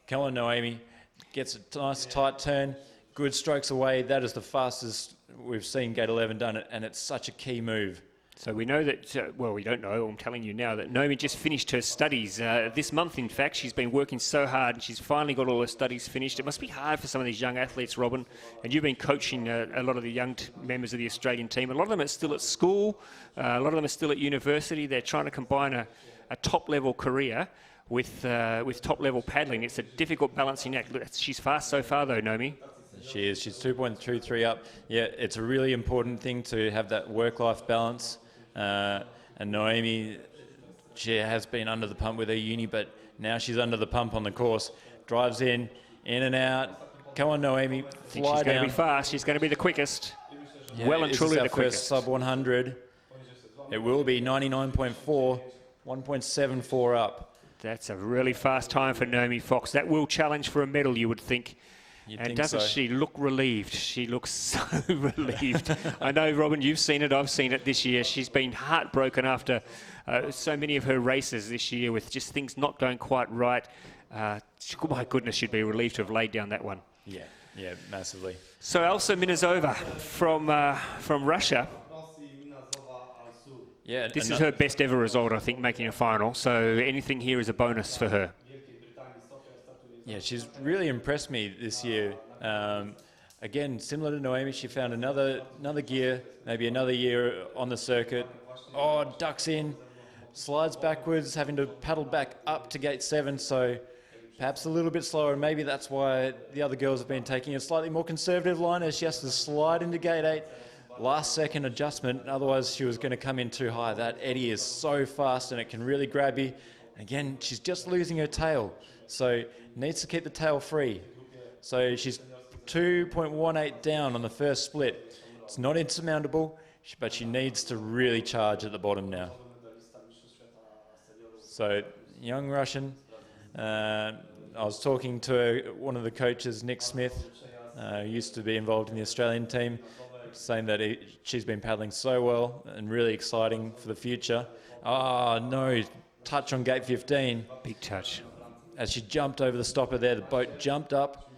Come on, Noemi. Gets a nice tight turn, good strokes away. That is the fastest we've seen gate 11 done, and it's such a key move. So we know that, well, we don't know, I'm telling you now, that Naomi just finished her studies this month, in fact. She's been working so hard, and she's finally got all her studies finished. It must be hard for some of these young athletes, Robin, and you've been coaching a lot of the young members of the Australian team. A lot of them are still at school, a lot of them are still at university. They're trying to combine a top-level career with top-level paddling. It's a difficult balancing act. She's fast so far, though, Naomi. She is. She's 2.23 up. Yeah, it's a really important thing to have that work-life balance. And Noemi she has been under the pump with her uni, but now she's under the pump on the course. Drives in and out. Come on, Noemi, I think fly she's going to down. be fast. She's going to be the quickest. Yeah, Well and this truly is our the quickest. first sub 100. It will be 99.4, 1.74 up. That's a really fast time for Naomi Fox. That will challenge for a medal, you would think. You'd And think doesn't so. she look relieved? She looks so relieved. I know, Robin, you've seen it. I've seen it this year. She's been heartbroken after so many of her races this year with just things not going quite right. My goodness, she'd be relieved to have laid down that one. Yeah, massively. So Elsa Minazova from Russia. Yeah, This is her best ever result, I think, making a final. So anything here is a bonus for her. Yeah, she's really impressed me this year. Again, similar to Noemi, she found another gear, maybe another year on the circuit. Oh, ducks in, slides backwards, having to paddle back up to gate 7, so perhaps a little bit slower. Maybe that's why the other girls have been taking a slightly more conservative line as she has to slide into gate 8. Last second adjustment, otherwise she was going to come in too high. That eddy is so fast and it can really grab you. Again, she's just losing her tail, so needs to keep the tail free. So she's 2.18 down on the first split. It's not insurmountable, but she needs to really charge at the bottom now. So, young Russian. I was talking to one of the coaches, Nick Smith, who used to be involved in the Australian team, saying that she's been paddling so well and really exciting for the future. Oh, no, touch on gate 15. Big touch. As she jumped over the stopper there, the boat jumped up.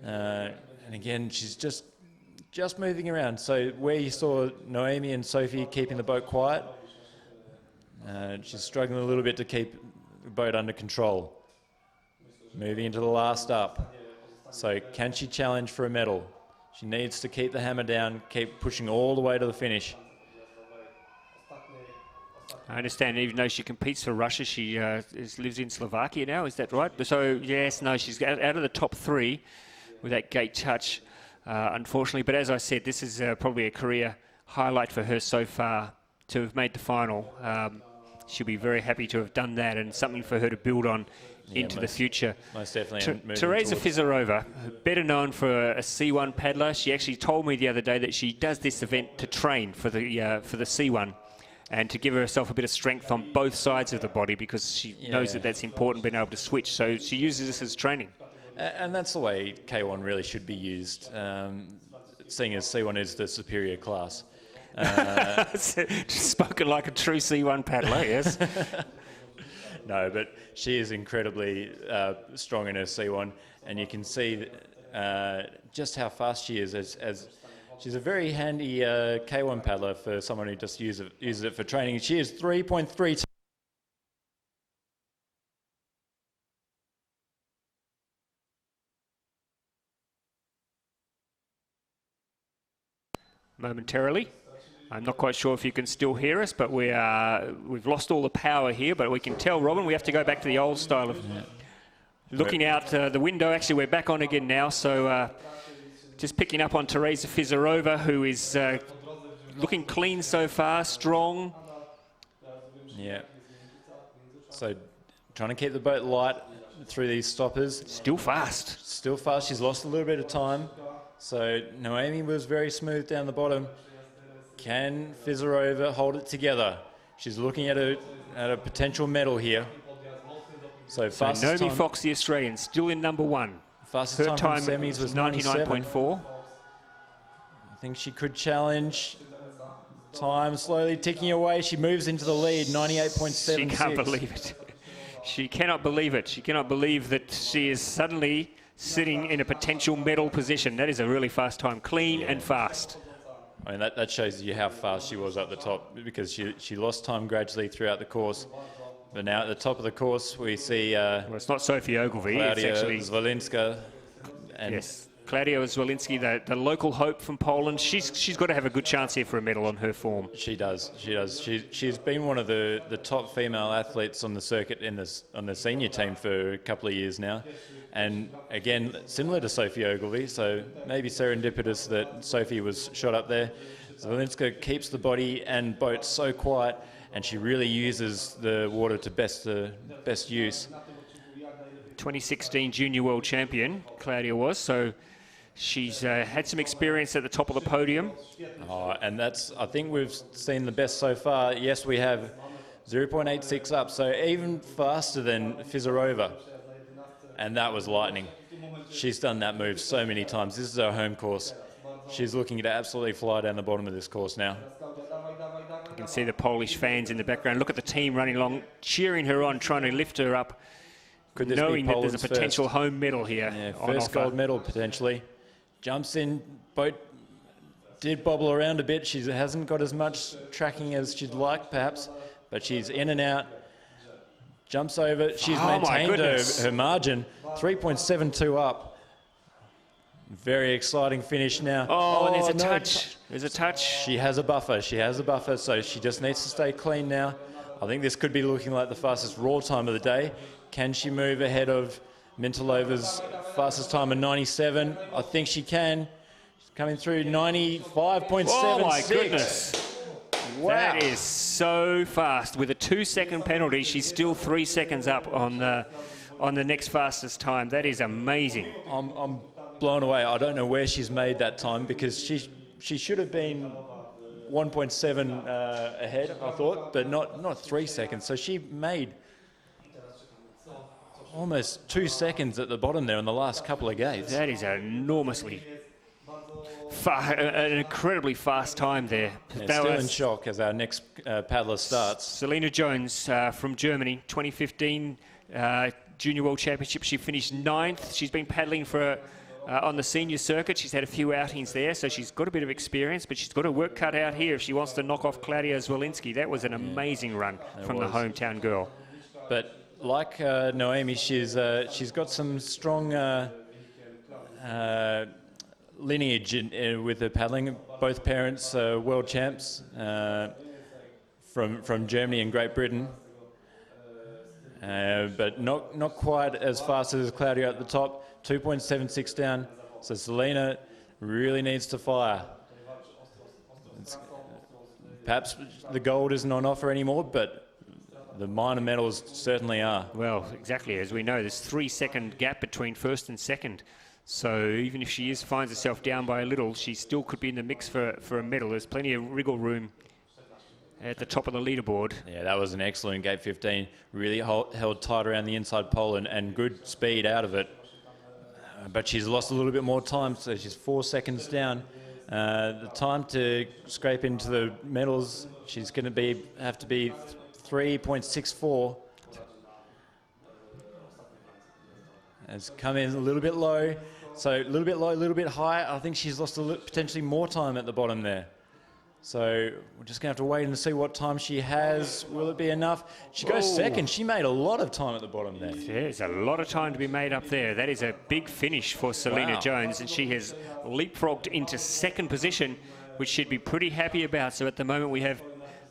And again, she's just moving around. So where you saw Noemi and Sophie keeping the boat quiet, she's struggling a little bit to keep the boat under control. Moving into the last up. So can she challenge for a medal? She needs to keep the hammer down, keep pushing all the way to the finish. I understand, even though she competes for Russia, she lives in Slovakia now, is that right? So, yes, no, she's out of the top 3 with that gate touch, unfortunately. But as I said, this is probably a career highlight for her so far to have made the final. She'll be very happy to have done that and something for her to build on into the future. Most definitely. Teresa Fizarova, better known for a C1 paddler. She actually told me the other day that she does this event to train for the C1 and to give herself a bit of strength on both sides of the body because she knows that that's important, being able to switch. So she uses this as training. And that's the way K1 really should be used, seeing as C1 is the superior class. Spoken like a true C1 paddler, yes. No, but she is incredibly strong in her C1, and you can see just how fast she is. As she's a very handy K1 paddler for someone who just uses it for training. She is 3.3. Momentarily. I'm not quite sure if you can still hear us, but we've lost all the power here, but we can tell, Robin, we have to go back to the old style of looking out the window. Actually, we're back on again now, so just picking up on Teresa Fizarova, who is looking clean so far, strong. Yeah. So trying to keep the boat light through these stoppers. Still fast. Still fast. She's lost a little bit of time. So Noemi was very smooth down the bottom. Can Fizarova hold it together? She's looking at a potential medal here. So Naomi Fox, the Australian, still in number 1. Fastest Her time time from semis was 99.4. I think she could challenge. Time slowly ticking away. She moves into the lead, 98.76. She can't believe it. She cannot believe it. She cannot believe that she is suddenly sitting in a potential medal position. That is a really fast time, clean and fast. I mean, that shows you how fast she was at the top, because she lost time gradually throughout the course. But now at the top of the course, we see well, it's not Sophie Ogilvie, Klaudia it's actually Zwolinska. And yes, Klaudia Zwolinski, the local hope from Poland. She's got to have a good chance here for a medal on her form. She does. She's been one of the top female athletes on the circuit on the senior team for a couple of years now. And again, similar to Sophie Ogilvie, so maybe serendipitous that Sophie was shot up there. Zwolinska keeps the body and boat so quiet, and she really uses the water to best use. 2016 junior world champion, Claudia was, so she's had some experience at the top of the podium. And I think we've seen the best so far. Yes, we have 0.86 up, so even faster than Fizarova. And that was lightning. She's done that move so many times. This is her home course. She's looking to absolutely fly down the bottom of this course now. You can see the Polish fans in the background. Look at the team running along, cheering her on, trying to lift her up, knowing that there's a potential home medal here. Yeah, first gold medal potentially. Jumps in, boat did bobble around a bit. She hasn't got as much tracking as she'd like, perhaps, but she's in and out. Jumps over. She's maintained her margin, 3.72 up. Very exciting finish now. Oh, and there's a touch. There's a touch. She has a buffer. She has a buffer, so she just needs to stay clean now. I think this could be looking like the fastest raw time of the day. Can she move ahead of Mintilova's fastest time of 97? I think she can. She's coming through 95.76. Oh my goodness. Wow. That is so fast. With a 2-second penalty, she's still 3 seconds up on the next fastest time. That is amazing. I'm blown away. I don't know where she's made that time, because she should have been 1.7 ahead, I thought, but not 3 seconds. So she made almost 2 seconds at the bottom there in the last couple of gates. That is an enormously an incredibly fast time there. Yeah, still in shock as our next paddler starts. Selena Jones from Germany, 2015 Junior World Championship. She finished 9th. She's been paddling for on the senior circuit. She's had a few outings there, so she's got a bit of experience, but she's got her work cut out here if she wants to knock off Claudia Zwolinski. That was an amazing run from the hometown girl. But like Noemi, she's got some strong lineage with her paddling. Both parents are world champs from Germany and Great Britain, but not quite as fast as Claudia at the top. 2.76 down, so Selena really needs to fire. Perhaps the gold isn't on offer anymore, but the minor medals certainly are. Well, exactly. As we know, there's 3-second gap between first and second. So even if she finds herself down by a little, she still could be in the mix for a medal. There's plenty of wriggle room at the top of the leaderboard. Yeah, that was an excellent gate 15. Really held tight around the inside pole and good speed out of it. But she's lost a little bit more time, so she's 4 seconds down. The time to scrape into the medals, she's going to have to be 3.64. Has come in a little bit low, so a little bit low, a little bit high. I think she's lost potentially more time at the bottom there. So we're just going to have to wait and see what time she has. Will it be enough? She goes second. She made a lot of time at the bottom there. There's a lot of time to be made up there. That is a big finish for Selena Jones, and she has leapfrogged into second position, which she'd be pretty happy about. So at the moment we have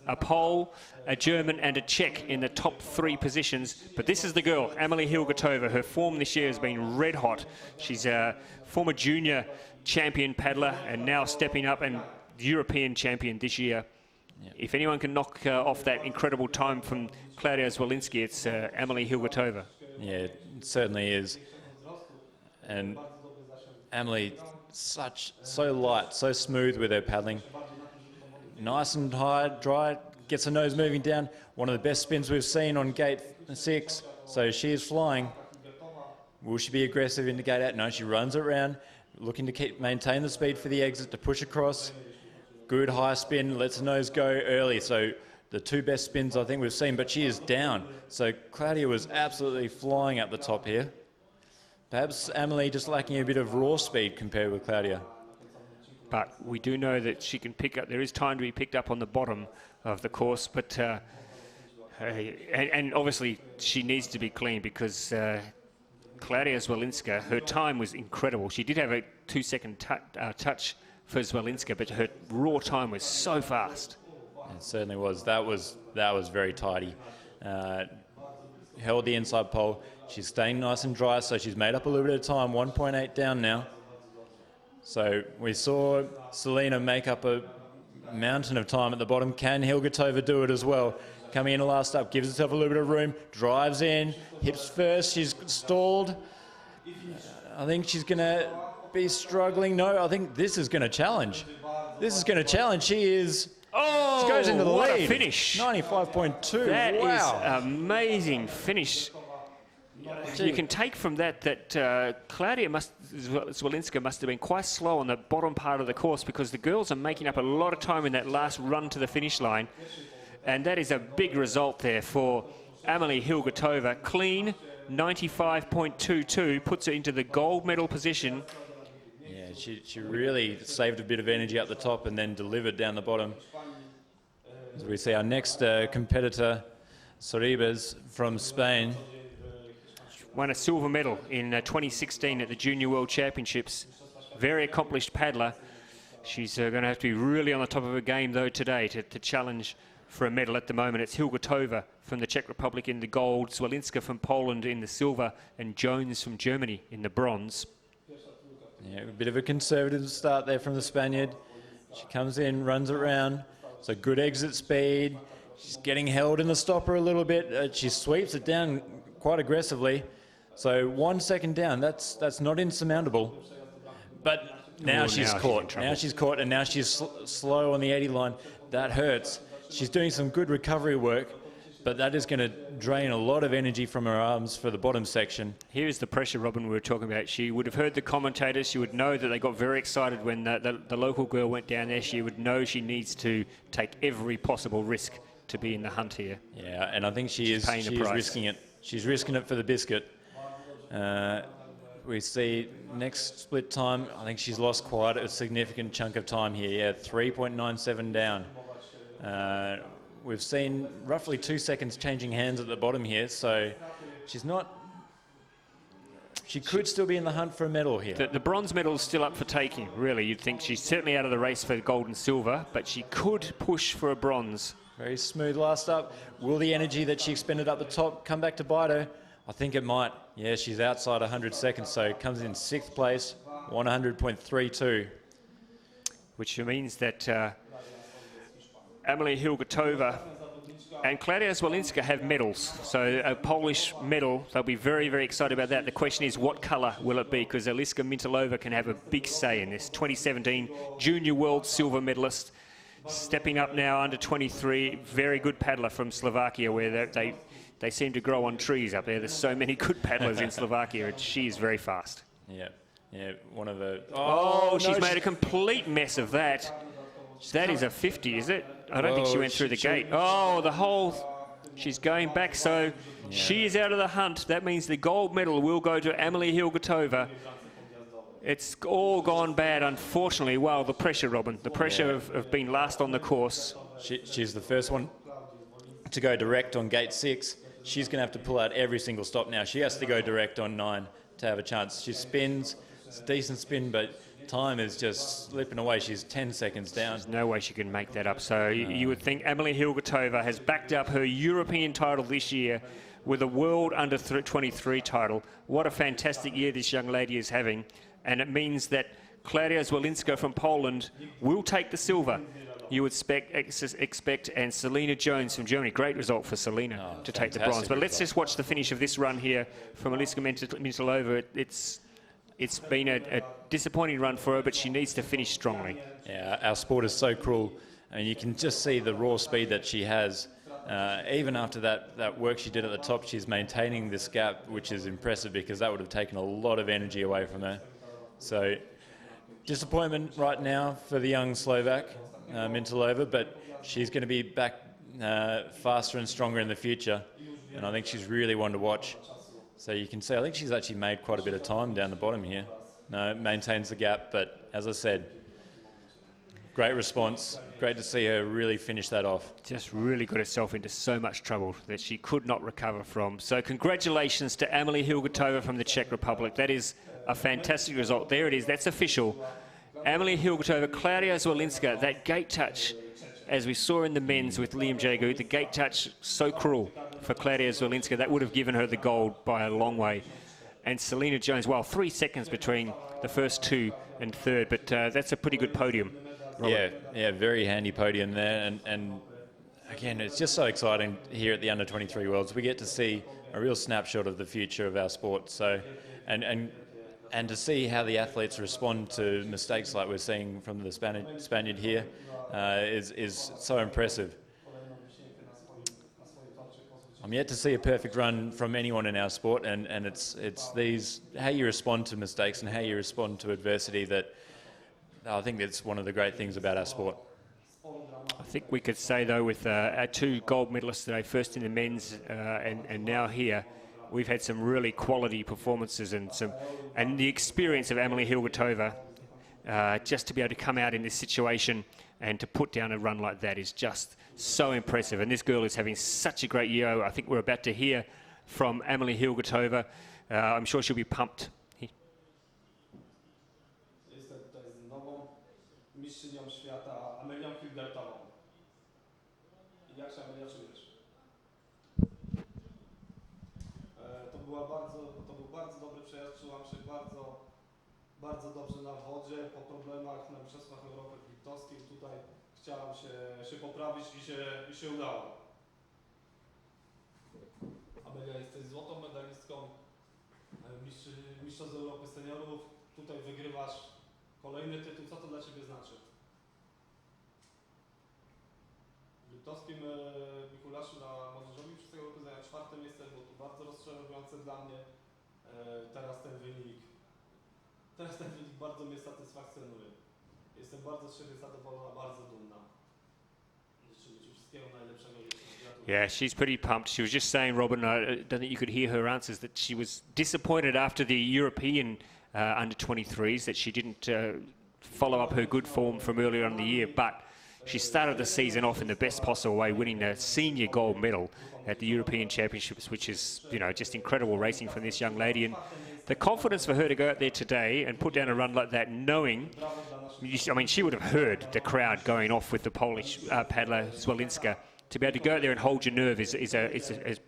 a Pole, a German and a Czech in the top 3 positions. But this is the girl, Amalie Hilgertova. Her form this year has been red hot. She's a former junior champion paddler and now stepping up and European champion this year. Yep. If anyone can knock off that incredible time from Claudia Zwolinski, it's Amalie Hilgertova. Yeah, it certainly is. And Amalie, so light, so smooth with her paddling. Nice and high, dry, gets her nose moving down. One of the best spins we've seen on gate 6. So she is flying. Will she be aggressive into gate 8? No, she runs it around, looking to maintain the speed for the exit to push across. Good high spin, lets her nose go early. So the 2 best spins I think we've seen, but she is down. So Claudia was absolutely flying up the top here. Perhaps Amalie just lacking a bit of raw speed compared with Claudia. But we do know that she can pick up, there is time to be picked up on the bottom of the course, but and obviously she needs to be clean because Claudia Zwolinska, her time was incredible. She did have a 2-second touch for Zwolinska, but her raw time was so fast. It certainly was. That was very tidy. Held the inside pole. She's staying nice and dry, so she's made up a little bit of time. 1.8 down now. So we saw Selena make up a mountain of time at the bottom. Can Hilgertova do it as well? Coming in the last up, gives herself a little bit of room, drives in, hips first, she's stalled. I think she's going to be struggling. No, I think this is going to challenge. This is going to challenge. She is... Oh, she goes into the what lead. A finish. 95.2. That wow. is amazing finish. You can take from that Claudia Zwolinska must have been quite slow on the bottom part of the course, because the girls are making up a lot of time in that last run to the finish line. And that is a big result there for Amelie Hilgertova. Clean 95.22 puts her into the gold medal position. Yeah, she really saved a bit of energy up the top and then delivered down the bottom. As we see our next competitor, Sorribes from Spain. Won a silver medal in 2016 at the Junior World Championships. Very accomplished paddler. She's going to have to be really on the top of her game, though, today to challenge for a medal. At the moment, it's Hilgertova from the Czech Republic in the gold, Zwolinska from Poland in the silver, and Jones from Germany in the bronze. Yeah, a bit of a conservative start there from the Spaniard. She comes in, runs around. So good exit speed. She's getting held in the stopper a little bit. She sweeps it down quite aggressively. So 1 second down, that's not insurmountable. But now she's caught. Now she's caught, and now she's slow on the 80 line. That hurts. She's doing some good recovery work, but that is going to drain a lot of energy from her arms for the bottom section. Here's the pressure, Robin, we were talking about. She would have heard the commentators. She would know that they got very excited when the local girl went down there. She would know she needs to take every possible risk to be in the hunt here. Yeah, and I think she is risking it. She's risking it for the biscuit. We see next split time, I think she's lost quite a significant chunk of time here. Yeah, 3.97 down. We've seen roughly 2 seconds changing hands at the bottom here, so she's not... She could still be in the hunt for a medal here. The bronze medal is still up for taking, really. You'd think she's certainly out of the race for gold and silver, but she could push for a bronze. Very smooth last up. Will the energy that she expended up the top come back to bite her? I think it might. Yeah, she's outside 100 seconds, so comes in 6th place, 100.32. Which means that Amelie Hilgertova and Klaudia Zwolinska have medals. So a Polish medal, they'll be very, very excited about that. The question is, what colour will it be? Because Eliska Mintalova can have a big say in this. 2017 Junior World Silver medalist, stepping up now under 23. Very good paddler from Slovakia, where they seem to grow on trees up there. There's so many good paddlers in Slovakia, and she is very fast. Yeah, one of the... Oh, she's made a complete mess of that. That is a 50, is it? I don't think she went through the gate. Oh, the whole... She's going back, so she is out of the hunt. That means the gold medal will go to Amelie Hilgertova. It's all gone bad, unfortunately. Well, the pressure, Robin. The pressure of being last on the course. She's the first one to go direct on gate 6. She's going to have to pull out every single stop now. She has to go direct on 9 to have a chance. She spins. It's a decent spin, but time is just slipping away. She's 10 seconds down. There's no way she can make that up. So you would think Amelie Hilgertova has backed up her European title this year with a World Under 23 title. What a fantastic year this young lady is having. And it means that Klaudia Zwolinska from Poland will take the silver. You would expect, and Selena Jones from Germany. Great result for Selena to take the bronze. But let's just watch the finish of this run here from Eliska Mintalova. It's been a disappointing run for her, but she needs to finish strongly. Yeah, our sport is so cruel. I mean, you can just see the raw speed that she has. Even after that work she did at the top, she's maintaining this gap, which is impressive because that would have taken a lot of energy away from her. So, disappointment right now for the young Slovak, Mintalova, but she's going to be back faster and stronger in the future, and I think she's really one to watch. So you can see, I think she's actually made quite a bit of time down the bottom here. No, maintains the gap, but as I said, great response. Great to see her really finish that off. Just really got herself into so much trouble that she could not recover from. So congratulations to Amelie Hilgertova from the Czech Republic. That is a fantastic result. There it is. That's official. Amelie Hilgertova, Klaudia Zwolinska, that gate touch, as we saw in the men's with Liam Jagu, the gate touch so cruel for Klaudia Zwolinska. That would have given her the gold by a long way. And Selena Jones, well, 3 seconds between the first two and third, but that's a pretty good podium. Yeah, very handy podium there, and again, it's just so exciting here at the Under-23 Worlds. We get to see a real snapshot of the future of our sport. So, and to see how the athletes respond to mistakes like we're seeing from the Spaniard here is so impressive. I'm yet to see a perfect run from anyone in our sport, and it's these how you respond to mistakes and how you respond to adversity that I think that's one of the great things about our sport. I think we could say, though, with our 2 gold medalists today, first in the men's and now here, we've had some really quality performances and the experience of Amalie Hilgertova, just to be able to come out in this situation and to put down a run like that is just so impressive. And this girl is having such a great year. I think we're about to hear from Amalie Hilgertova. I'm sure she'll be pumped. Jestem tutaj z nową mistrzynią świata Amelią Hilgertową. Jak się, Amelia, czujesz? To był bardzo dobry przejazd, czułam się bardzo dobrze na wodzie, po problemach na Mistrzostwach Europy w Liptowskim. Tutaj chciałam się poprawić i się udało. Amelia, jesteś złotą medalistką Mistrzostw Europy Seniorów. Tutaj wygrywasz kolejny tytuł. Co to dla Ciebie znaczy? W Liptowskim Mikulaszu na Młodzieżowi przez tego roku zająłem 4. miejsce. Było to bardzo rozczarowujące dla mnie. Teraz ten wynik bardzo mnie satysfakcjonuje. Jestem bardzo z siebie zadowolona, bardzo dumna. Życzę Ci wszystkiego najlepszego. Yeah, she's pretty pumped. She was just saying, Robin, I don't think you could hear her answers, that she was disappointed after the European under-23s that she didn't follow up her good form from earlier on in the year, but she started the season off in the best possible way, winning a senior gold medal at the European Championships, which is, you know, just incredible racing from this young lady. And the confidence for her to go out there today and put down a run like that, knowing, I mean, she would have heard the crowd going off with the Polish paddler Zwolinska. To be able to go out there and hold your nerve is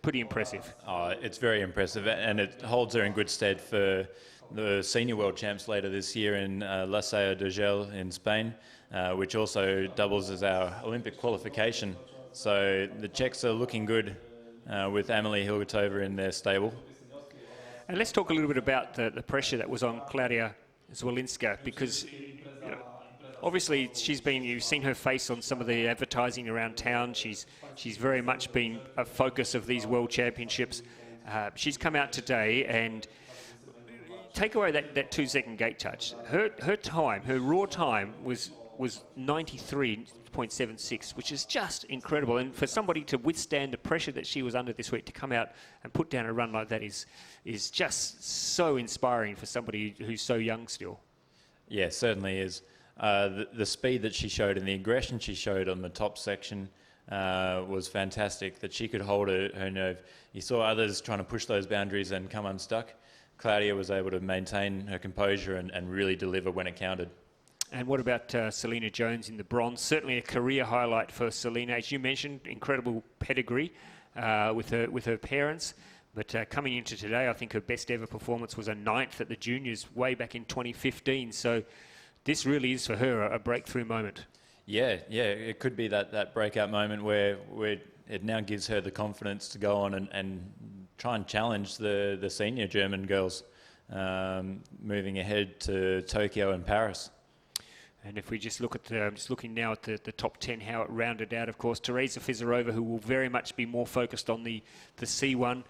pretty impressive. Oh, it's very impressive, and it holds her in good stead for the senior world champs later this year in La Salle d'Urgell in Spain, which also doubles as our Olympic qualification. So the Czechs are looking good with Amalie Hilgertova in their stable. And let's talk a little bit about the pressure that was on Klaudia Zwolinska, because you know, obviously you've seen her face on some of the advertising around town. She's very much been a focus of these World Championships. She's come out today and take away that 2-second gate touch. Her raw time was 93.76, which is just incredible. And for somebody to withstand the pressure that she was under this week, to come out and put down a run like that is just so inspiring for somebody who's so young still. Yeah, certainly is. The speed that she showed and the aggression she showed on the top section was fantastic, that she could hold her nerve. You saw others trying to push those boundaries and come unstuck. Klaudia was able to maintain her composure and really deliver when it counted. And what about Selena Jones in the bronze? Certainly a career highlight for Selena. As you mentioned, incredible pedigree with her parents. But coming into today, I think her best ever performance was a 9th at the juniors way back in 2015. So this really is for her a breakthrough moment. Yeah, it could be that breakout moment where it now gives her the confidence to go on and try and challenge the senior German girls moving ahead to Tokyo and Paris. And if we just look at just looking now at the top 10, how it rounded out, of course, Teresa Fizarova, who will very much be more focused on the C1,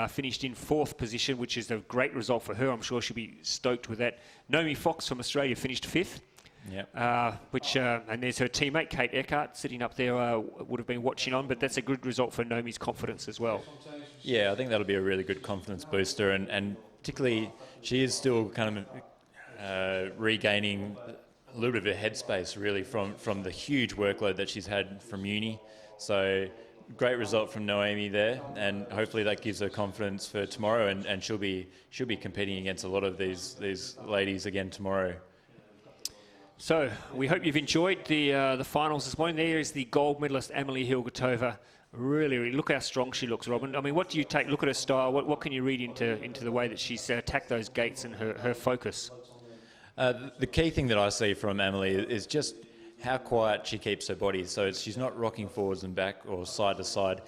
finished in 4th position, which is a great result for her. I'm sure she'll be stoked with that. Naomi Fox from Australia finished 5th. Yep. And there's her teammate, Kate Eckhart, sitting up there, would have been watching on, but that's a good result for Naomi's confidence as well. Yeah, I think that'll be a really good confidence booster, and particularly she is still kind of regaining a little bit of her headspace really from the huge workload that she's had from uni. So great result from Naomi there, and hopefully that gives her confidence for tomorrow, and she'll be competing against a lot of these ladies again tomorrow. So we hope you've enjoyed the finals this morning. There is the gold medalist Amalie Hilgertova. Really, look how strong she looks, Robin. I mean, what do you take? Look at her style. What can you read into the way that she's attacked those gates and her focus? The key thing that I see from Amalie is just how quiet she keeps her body. So she's not rocking forwards and back or side to side.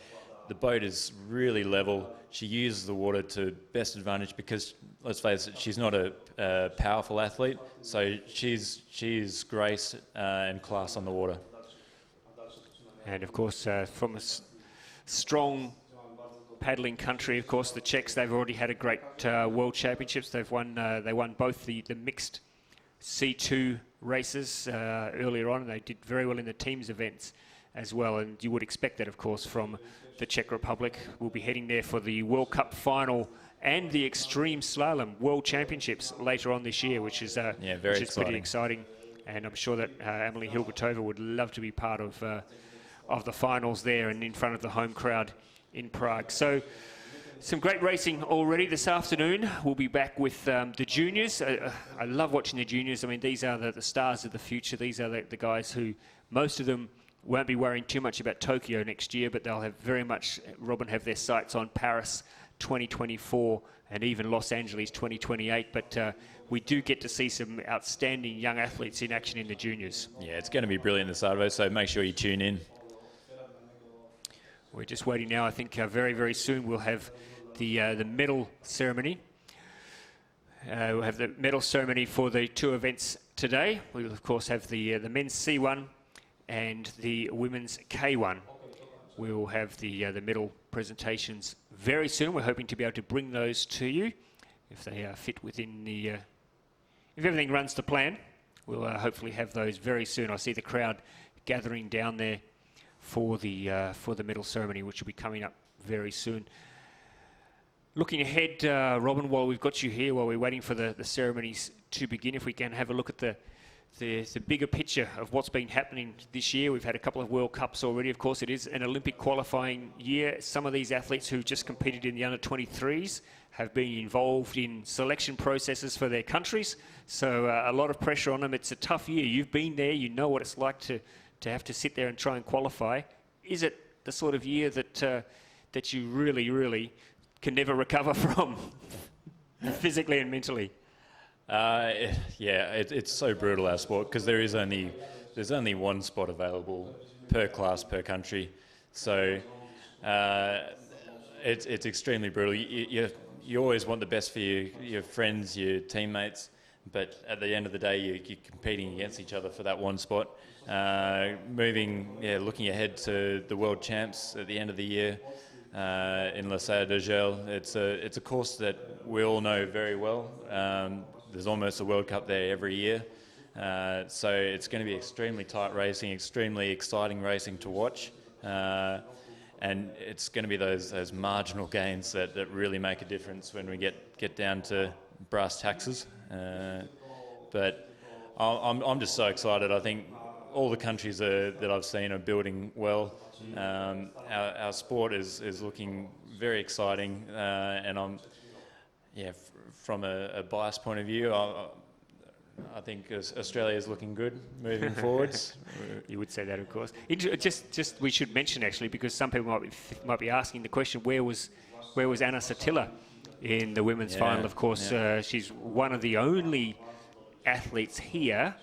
The boat is really level. She uses the water to best advantage because, let's face it, she's not a powerful athlete. So she's grace and class on the water. And of course, from a strong paddling country, of course, the Czechs, they've already had a great World Championships. They've won. They won both the mixed C2 races earlier on, and they did very well in the teams events as well. And you would expect that, of course, from the Czech Republic. We'll be heading there for the World Cup final and the Extreme Slalom World Championships later on this year, which is pretty exciting. And I'm sure that Emily Hilbertova would love to be part of the finals there and in front of the home crowd in Prague. So some great racing already this afternoon. We'll be back with the juniors. I love watching the juniors. I mean, these are the stars of the future. These are the guys who, most of them won't be worrying too much about Tokyo next year, but they'll have very much, Robin, have their sights on Paris 2024 and even Los Angeles 2028. But we do get to see some outstanding young athletes in action in the juniors. Yeah, it's going to be brilliant this Saturday, so make sure you tune in. We're just waiting now. I think very, very soon we'll have the medal ceremony. We'll have the medal ceremony for the two events today. We'll, of course, have the men's C1 and the women's K1. We will have the medal presentations very soon. We're hoping to be able to bring those to you if they fit within the... if everything runs to plan, we'll hopefully have those very soon. I see the crowd gathering down there for the medal ceremony, which will be coming up very soon. Looking ahead, Robin, while we've got you here, while we're waiting for the ceremonies to begin, if we can have a look at the bigger picture of what's been happening this year. We've had a couple of World Cups already. Of course, it is an Olympic qualifying year. Some of these athletes who just competed in the under-23s have been involved in selection processes for their countries. So a lot of pressure on them. It's a tough year. You've been there. You know what it's like to have to sit there and try and qualify. Is it the sort of year that you really, really can never recover from, physically and mentally? It's so brutal, our sport, because there's only one spot available per class, per country. So it's extremely brutal. You always want the best for your friends, your teammates, but at the end of the day, you're competing against each other for that one spot. Looking ahead to the World Champs at the end of the year in La Salle de Gel. It's a course that we all know very well. There's almost a World Cup there every year. So it's going to be extremely tight racing, extremely exciting racing to watch. And it's going to be those marginal gains that really make a difference when we get down to brass taxes. But I'm just so excited. I think all the countries that I've seen are building well. Our sport is looking very exciting, and from a bias point of view, I think Australia is looking good moving forwards. You would say that, of course. Just we should mention, actually, because some people might be asking the question: where was Anna Satila in the women's final? Of course, she's one of the only athletes here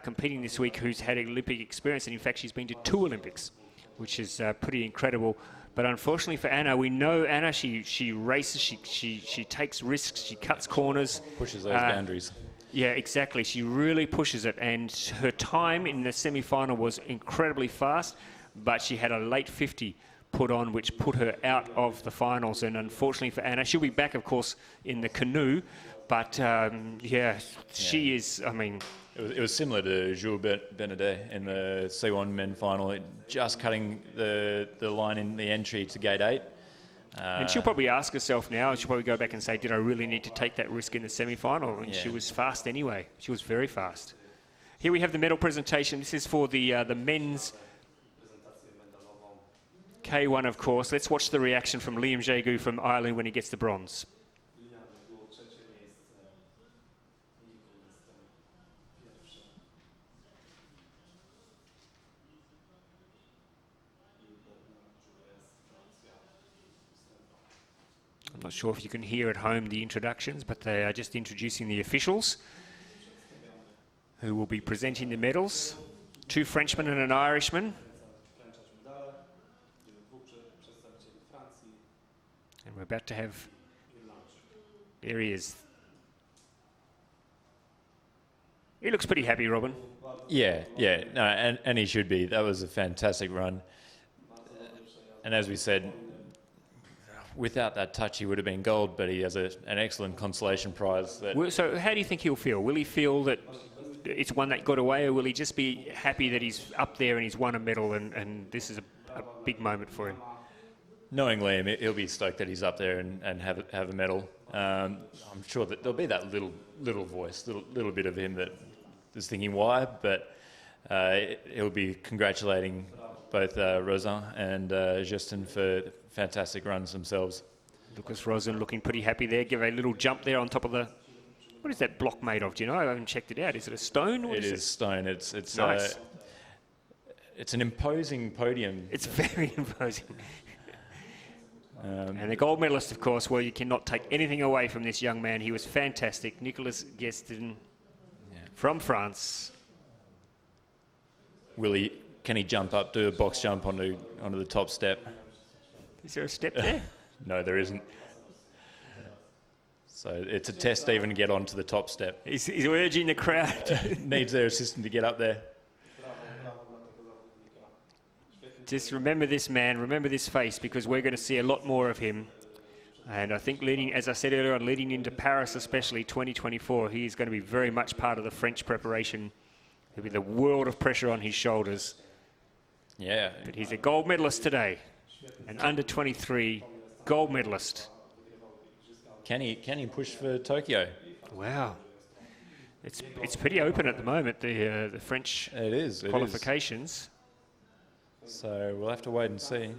competing this week who's had Olympic experience, and in fact she's been to 2 Olympics, which is pretty incredible. But unfortunately for Anna, we know Anna, she races, she takes risks, she cuts corners. Pushes those boundaries. Yeah, exactly. She really pushes it, and her time in the semi-final was incredibly fast, but she had a late 50 put on, which put her out of the finals. And unfortunately for Anna, she'll be back, of course, in the canoe. But she is, I mean... It was similar to Jules Benedet in the C1 men final, just cutting the line in the entry to gate 8. And she'll probably ask herself now, she'll probably go back and say, did I really need to take that risk in the semi-final? And she was fast anyway. She was very fast. Here we have the medal presentation. This is for the men's K1, of course. Let's watch the reaction from Liam Jegu from Ireland when he gets the bronze. I'm not sure if you can hear at home the introductions, but they are just introducing the officials who will be presenting the medals. 2 Frenchmen and an Irishman. wręczać medale. Będziemy 2 przedstawicieli Francji And we're about to have, i Irlandii. there he is. He looks pretty happy, Robin. Yeah, no, and he should be. That was a fantastic run. And as we said, without that touch, he would have been gold, but he has an excellent consolation prize. So how do you think he'll feel? Will he feel that it's one that got away, or will he just be happy that he's up there and he's won a medal and this is a big moment for him? Knowing Liam, he'll be stoked that he's up there and have a medal. I'm sure that there'll be that little voice, little bit of him that is thinking why, but he'll be congratulating both Rosin and Justin for fantastic runs themselves. Lucas Rosin looking pretty happy there. Give a little jump there on top of the... What is that block made of? Do you know? I haven't checked it out. Is it a stone? Or It is stone. It's nice. It's an imposing podium. It's very imposing. And the gold medalist, of course, well, you cannot take anything away from this young man. He was fantastic. Nicolas Guestin from France. Can he jump up, do a box jump onto the top step? Is there a step there? No, there isn't. So it's a test to even get onto the top step. He's urging the crowd. Needs their assistant to get up there. Just remember this man, remember this face, because we're going to see a lot more of him. And I think as I said earlier on, leading into Paris, especially 2024, he is going to be very much part of the French preparation. There'll be the world of pressure on his shoulders. Yeah. But he's a gold medalist today, an under-23 gold medalist. Can he push for Tokyo? Wow. It's pretty open at the moment, the French qualifications. So we'll have to wait and see.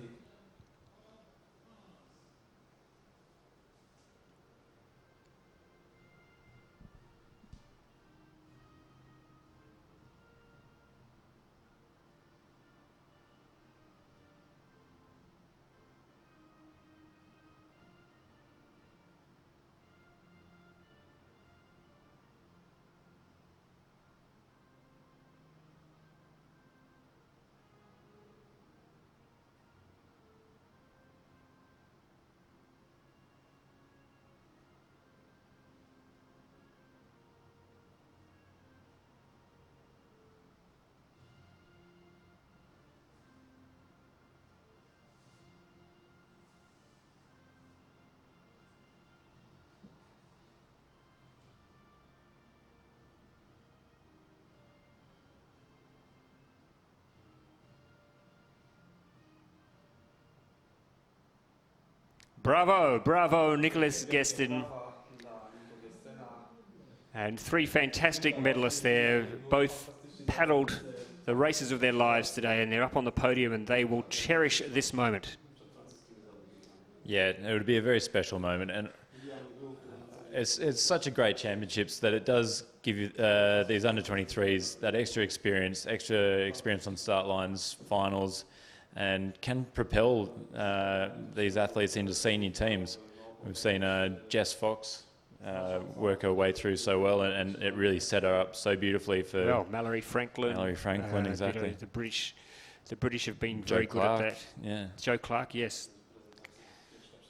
Bravo, Nicolas Guestin. And 3 fantastic medalists there, both paddled the races of their lives today, and they're up on the podium, and they will cherish this moment. Yeah, it would be a very special moment, and it's such a great championships that it does give you these under-23s that extra experience on start lines, finals, and can propel these athletes into senior teams. We've seen Jess Fox work her way through so well, and it really set her up so beautifully for... Well, Mallory Franklin, exactly. The British have been very good at that. Yeah. Joe Clark, yes.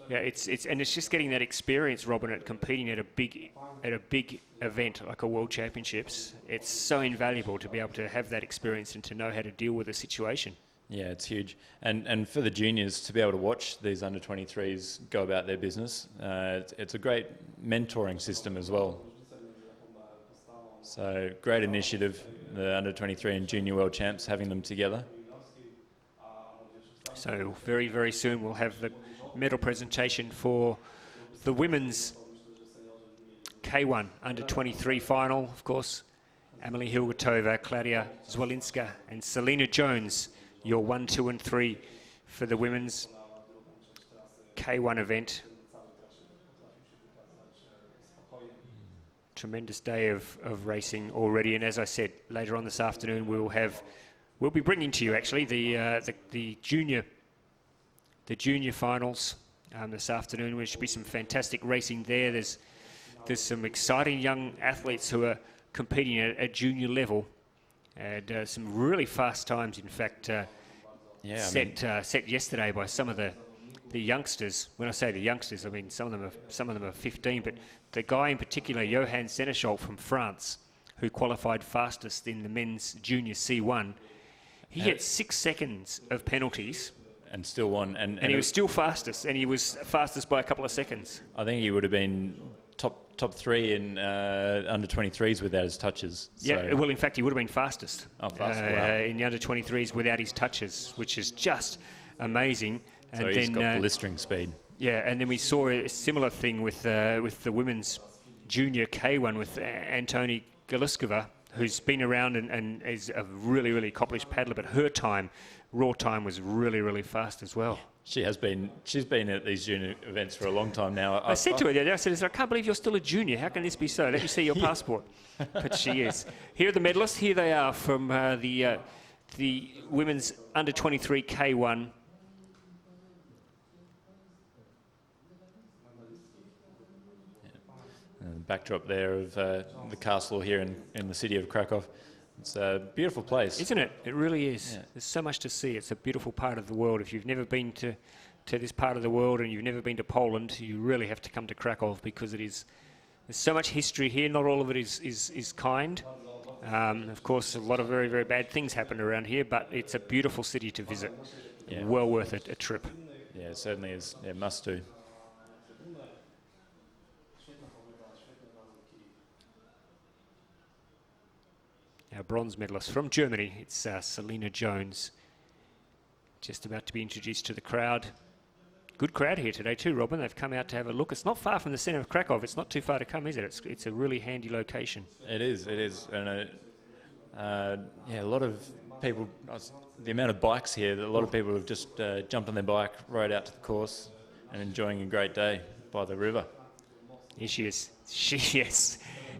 Yeah, it's just getting that experience, Robin, at competing at a big event like a World Championships. It's so invaluable to be able to have that experience and to know how to deal with a situation. Yeah, it's huge. And for the juniors to be able to watch these under-23s go about their business, it's a great mentoring system as well. So great initiative, the under-23 and junior world champs, having them together. So very, very soon we'll have the medal presentation for the women's K1 under-23 final. Of course, Amelie Hilgertova, Claudia Zwolinska and Selena Jones, your 1, 2 and 3 for the women's K1 event. Tremendous day of racing already, and as I said, later on this afternoon we'll be bringing to you actually the junior finals this afternoon. There should be some fantastic racing there. There's some exciting young athletes who are competing at junior level, And some really fast times, in fact, set yesterday by some of the youngsters. When I say the youngsters, I mean some of them are 15. But the guy in particular, Johan Seneschal from France, who qualified fastest in the men's junior C1, he had 6 seconds of penalties. And still won. And he was still fastest, and he was fastest by a couple of seconds. I think he would have been top 3 in under 23s without his touches. Yeah, well, in fact, he would have been fastest wow. in the under 23s without his touches, which is just amazing. And so he's got blistering speed. Yeah, and then we saw a similar thing with the women's junior K1 with Antoni Galiskova, who's been around and is a really, really accomplished paddler, but her raw time was really, really fast as well. She's been at these junior events for a long time now. I said to her the other day, I said, I can't believe you're still a junior. How can this be so? Let me see your passport. But she is. Here are the medalists. Here they are from the women's under 23 K1. And the backdrop there of the castle here in the city of Krakow. It's a beautiful place. Isn't it? It really is. Yeah. There's so much to see. It's a beautiful part of the world. If you've never been to this part of the world and you've never been to Poland, you really have to come to Krakow because there's so much history here. Not all of it is kind. Of course, a lot of very, very bad things happen around here, but it's a beautiful city to visit. Yeah. Well worth it, a trip. Yeah, it certainly is. Yeah, must do. Our bronze medalist from Germany, it's Selina Jones, just about to be introduced to the crowd. Good crowd here today too, Robin. They've come out to have a look. It's not far from the centre of Krakow. It's not too far to come, is it? It's a really handy location. It is. And a lot of people, the amount of bikes here, a lot of people have just jumped on their bike, rode out to the course and enjoying a great day by the river. Here she is.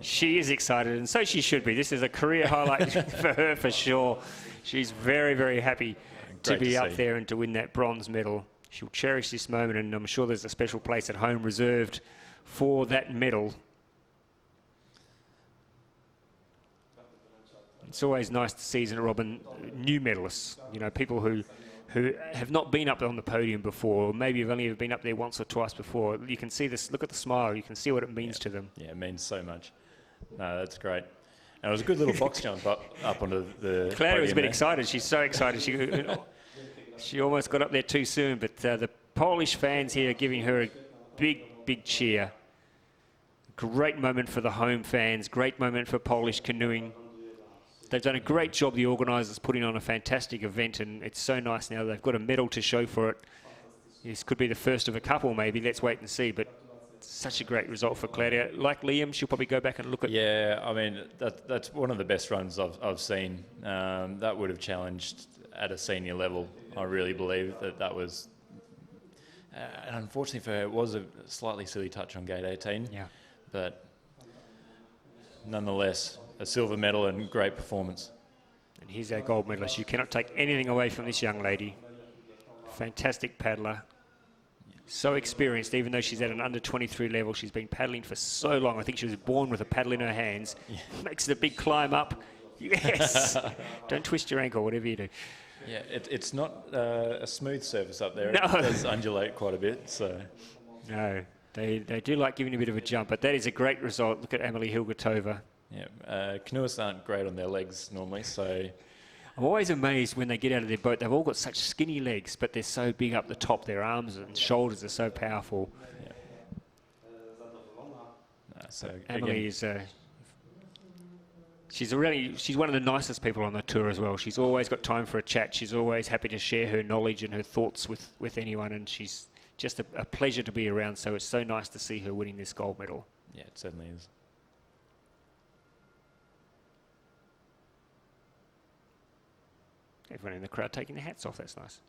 She is excited, and so she should be. This is a career highlight for her for sure. She's very, very happy to be up there and to win that bronze medal. She'll cherish this moment, and I'm sure there's a special place at home reserved for that medal. It's always nice to see, isn't it, Robin, new medalists, people who have not been up on the podium before, or maybe have only ever been up there once or twice before. You can see this, look at the smile, you can see what it means to them. Yeah, it means so much. No, that's great. And it was a good little box jump up onto the Claudia was a bit excited. She's so excited. She almost got up there too soon, but the Polish fans here are giving her a big, big cheer. Great moment for the home fans, great moment for Polish canoeing. They've done a great job, the organisers, putting on a fantastic event, and it's so nice now they've got a medal to show for it. This could be the first of a couple, maybe. Let's wait and see, but such a great result for Claudia. Like Liam, she'll probably go back and look at... Yeah, I mean, that's one of the best runs I've seen. That would have challenged at a senior level. I really believe that was... and unfortunately for her, it was a slightly silly touch on gate 18. Yeah. But nonetheless, a silver medal and great performance. And here's our gold medalist. You cannot take anything away from this young lady. Fantastic paddler. So experienced, even though she's at an under 23 level. She's been paddling for so long. I think she was born with a paddle in her hands. Yeah. Makes it a big climb up. Yes. Don't twist your ankle, whatever you do. Yeah, it's not a smooth surface up there. No. It does undulate quite a bit. So. No, they do like giving a bit of a jump, but that is a great result. Look at Amelie Hilgertova. Yeah, canoeists aren't great on their legs normally, so... I'm always amazed when they get out of their boat. They've all got such skinny legs, but they're so big up the top. Their arms and shoulders are so powerful. Yeah. So Amelie is... she's one of the nicest people on the tour as well. She's always got time for a chat. She's always happy to share her knowledge and her thoughts with anyone, and she's just a pleasure to be around. So it's so nice to see her winning this gold medal. Yeah, it certainly is. Everyone in the crowd taking their hats off. That's nice.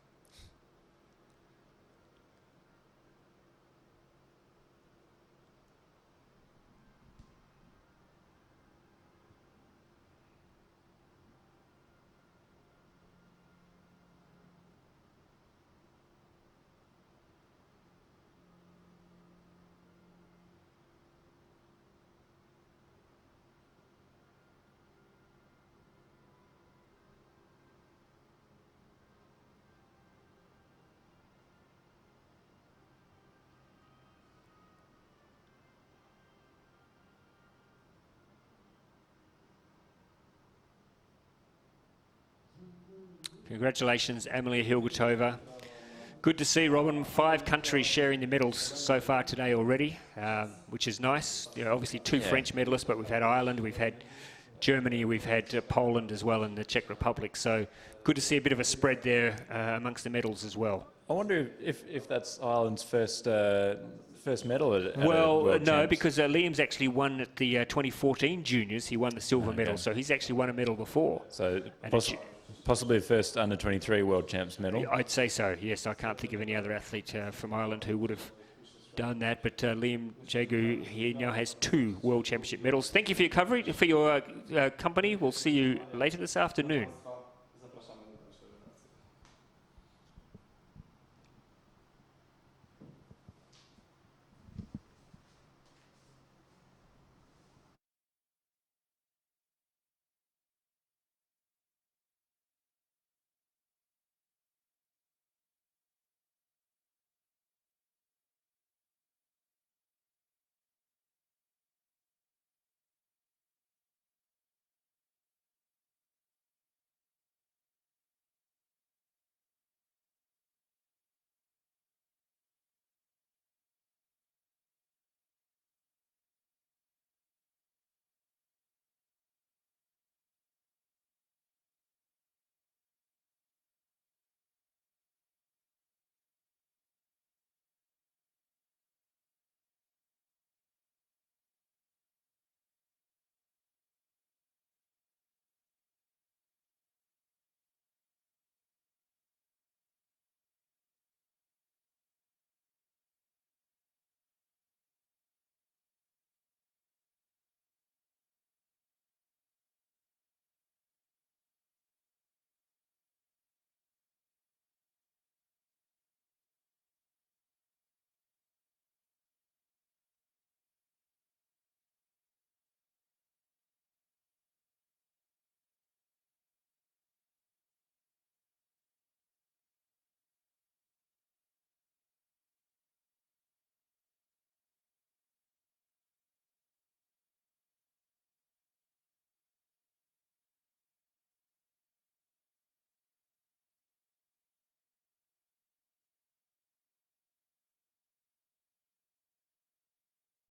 Congratulations, Amelia Hilgertova. Good to see, Robin. 5 countries sharing the medals so far today already, which is nice. You know, obviously 2 French medalists, but we've had Ireland, we've had Germany, we've had Poland as well, and the Czech Republic. So good to see a bit of a spread there amongst the medals as well. I wonder if that's Ireland's first medal at Well, a World no, Champs. because Liam's actually won at the 2014 juniors. He won the silver medal, so he's actually won a medal before. So And possibly the first under-23 World Champs medal. I'd say so, yes. I can't think of any other athlete from Ireland who would have done that, but Liam Jagu, he now has 2 World Championship medals. Thank you for your coverage, for your company. We'll see you later this afternoon.